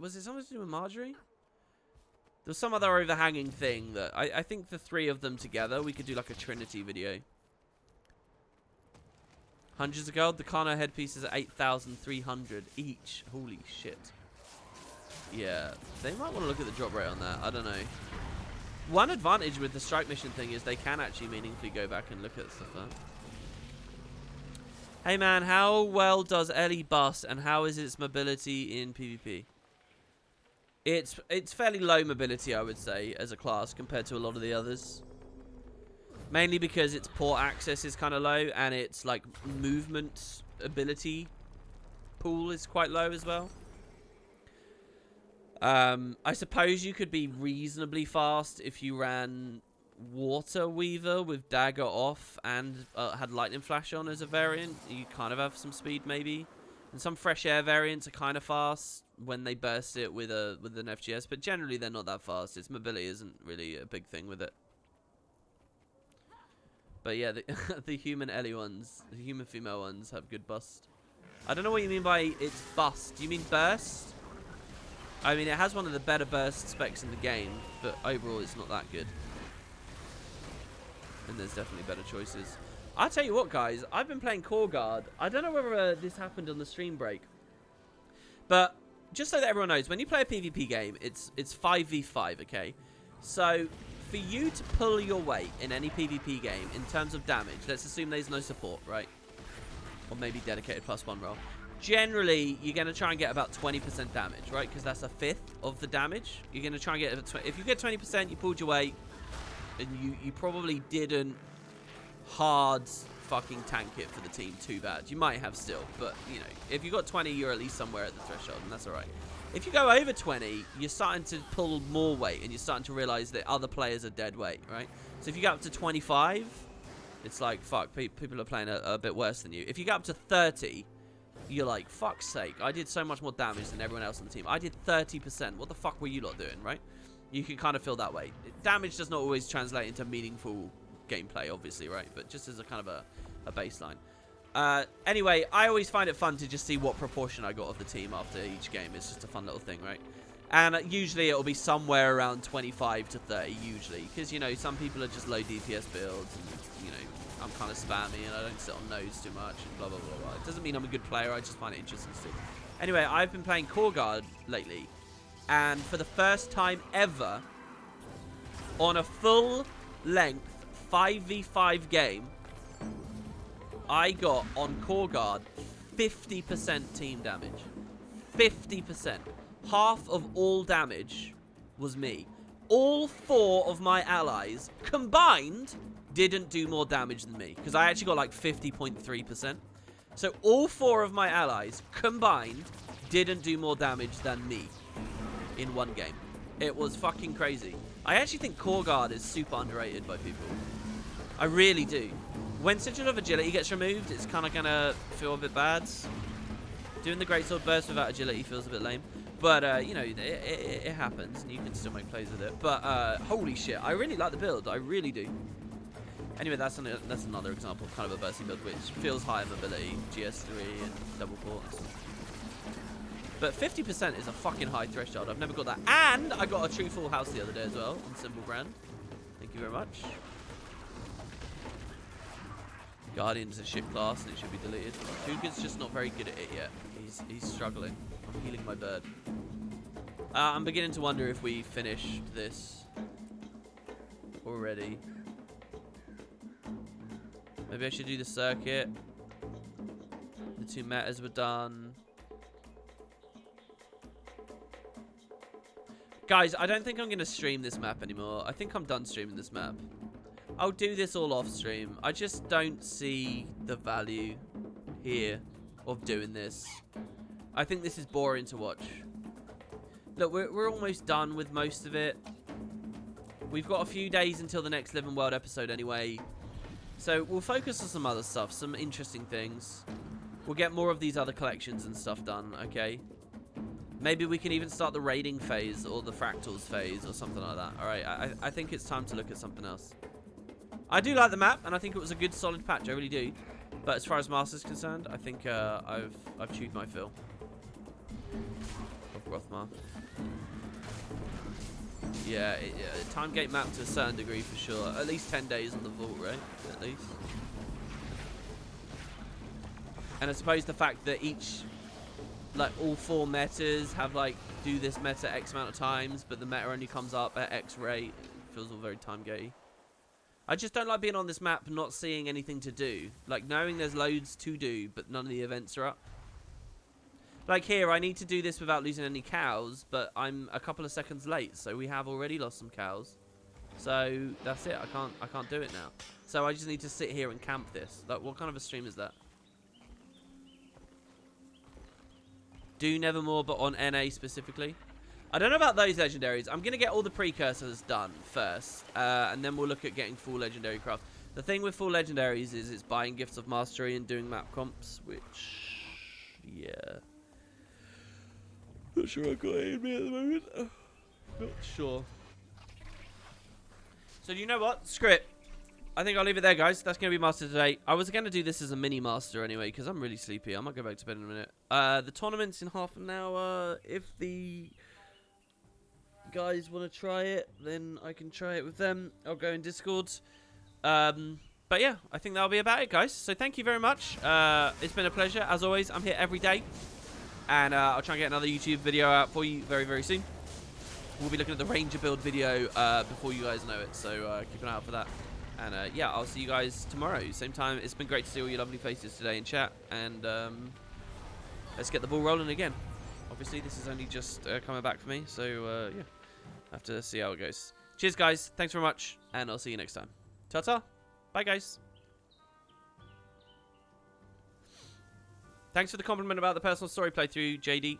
Was it something to do with Marjorie? There was some other overhanging thing that... I think the three of them together, we could do like a Trinity video. Hundreds of gold. The Kano headpieces are 8,300 each. Holy shit. Yeah. They might want to look at the drop rate on that. I don't know. One advantage with the strike mission thing is they can actually meaningfully go back and look at stuff like that. Hey man, how well does Ellie bust and how is its mobility in PvP? It's fairly low mobility, I would say, as a class compared to a lot of the others. Mainly because its port access is kind of low and its like movement ability pool is quite low as well. I suppose you could be reasonably fast if you ran Water Weaver with dagger off and had lightning flash on as a variant. You kind of have some speed maybe. And some fresh air variants are kind of fast when they burst it with an FGS, but generally they're not that fast. Its mobility isn't really a big thing with it. But yeah, the human Ellie ones, the human female ones have good bust. I don't know what you mean by its bust. Do you mean burst? I mean, it has one of the better burst specs in the game, but overall it's not that good. And there's definitely better choices. I'll tell you what, guys. I've been playing Core Guard. I don't know whether this happened on the stream break. But just so that everyone knows, when you play a PvP game, it's 5v5, okay? So, for you to pull your weight in any PvP game in terms of damage, let's assume there's no support, right? Or maybe dedicated +1 roll. Generally, you're going to try and get about 20% damage, right? Because that's a fifth of the damage. You're going to try and get... If you get 20%, you pulled your weight, and you probably didn't hard fucking tank it for the team too bad. You might have still, but, you know, if you got 20, you're at least somewhere at the threshold, and that's all right. If you go over 20, you're starting to pull more weight, and you're starting to realize that other players are dead weight, right? So if you get up to 25, it's like, fuck, people are playing a bit worse than you. If you get up to 30... you're like, fuck's sake, I did so much more damage than everyone else on the team. I did 30%. What the fuck were you lot doing, right? You can kind of feel that way. Damage does not always translate into meaningful gameplay, obviously, right? But just as a kind of a baseline. Anyway, I always find it fun to just see what proportion I got of the team after each game. It's just a fun little thing, right? And usually it'll be somewhere around 25 to 30, usually. Because, you know, some people are just low DPS builds and, you know, I'm kind of spammy and I don't sit on nose too much and blah, blah, blah, blah. It doesn't mean I'm a good player. I just find it interesting to see. Anyway, I've been playing Core Guard lately. And for the first time ever, on a full-length 5v5 game, I got, on Core Guard, 50% team damage. 50%. Half of all damage was me. All 4 of my allies combined didn't do more damage than me, because I actually got like 50.3%. So all 4 of my allies combined didn't do more damage than me in one game. It was fucking crazy. I actually think Core Guard is super underrated by people. I really do. When Sigil of Agility gets removed, it's kind of gonna feel a bit bad. Doing the Greatsword Burst without agility feels a bit lame. But, you know, it happens, and you can still make plays with it. But, holy shit, I really like the build. I really do. Anyway, that's another example of kind of a bursty build, which feels higher mobility, GS3 and double ports. But 50% is a fucking high threshold. I've never got that. And I got a true full house the other day as well on Symbol Brand. Thank you very much. Guardian's a shit class and it should be deleted. Kuga's just not very good at it yet. He's struggling. I'm healing my bird. I'm beginning to wonder if we finished this already. Maybe I should do the circuit. The 2 metas were done. Guys, I don't think I'm going to stream this map anymore. I think I'm done streaming this map. I'll do this all off stream. I just don't see the value here of doing this. I think this is boring to watch. Look, we're almost done with most of it. We've got a few days until the next Living World episode anyway. So we'll focus on some other stuff, some interesting things. We'll get more of these other collections and stuff done, okay? Maybe we can even start the raiding phase or the fractals phase or something like that. Alright, I think it's time to look at something else. I do like the map, and I think it was a good solid patch, I really do. But as far as Master's concerned, I think I've chewed my fill of Rothmar. Yeah, time gate map to a certain degree for sure. At least 10 days on the vault, right? At least. And I suppose the fact that each, like all 4 metas have like do this meta X amount of times, but the meta only comes up at X rate, it feels all very time gatey. I just don't like being on this map and not seeing anything to do. Like knowing there's loads to do, but none of the events are up. Like here, I need to do this without losing any cows, but I'm a couple of seconds late, so we have already lost some cows. So that's it. I can't do it now. So I just need to sit here and camp this. Like, what kind of a stream is that? Do Nevermore, but on NA specifically. I don't know about those legendaries. I'm going to get all the precursors done first, and then we'll look at getting full legendary craft. The thing with full legendaries is it's buying Gifts of Mastery and doing map comps, which, yeah. Not sure I've got it in me at the moment. Not sure. So you know what? Screw it. I think I'll leave it there, guys. That's going to be Master today. I was going to do this as a mini Master anyway, because I'm really sleepy. I might go back to bed in a minute. The tournament's in half an hour. If the guys want to try it, then I can try it with them. I'll go in Discord. But yeah, I think that'll be about it, guys. So thank you very much. It's been a pleasure. As always, I'm here every day. And I'll try and get another YouTube video out for you very, very soon. We'll be looking at the Ranger build video before you guys know it. So keep an eye out for that. And yeah, I'll see you guys tomorrow. Same time. It's been great to see all your lovely faces today in chat. And let's get the ball rolling again. Obviously, this is only just coming back for me. So yeah, I have to see how it goes. Cheers, guys. Thanks very much. And I'll see you next time. Ta-ta. Bye, guys. Thanks for the compliment about the personal story playthrough, JD.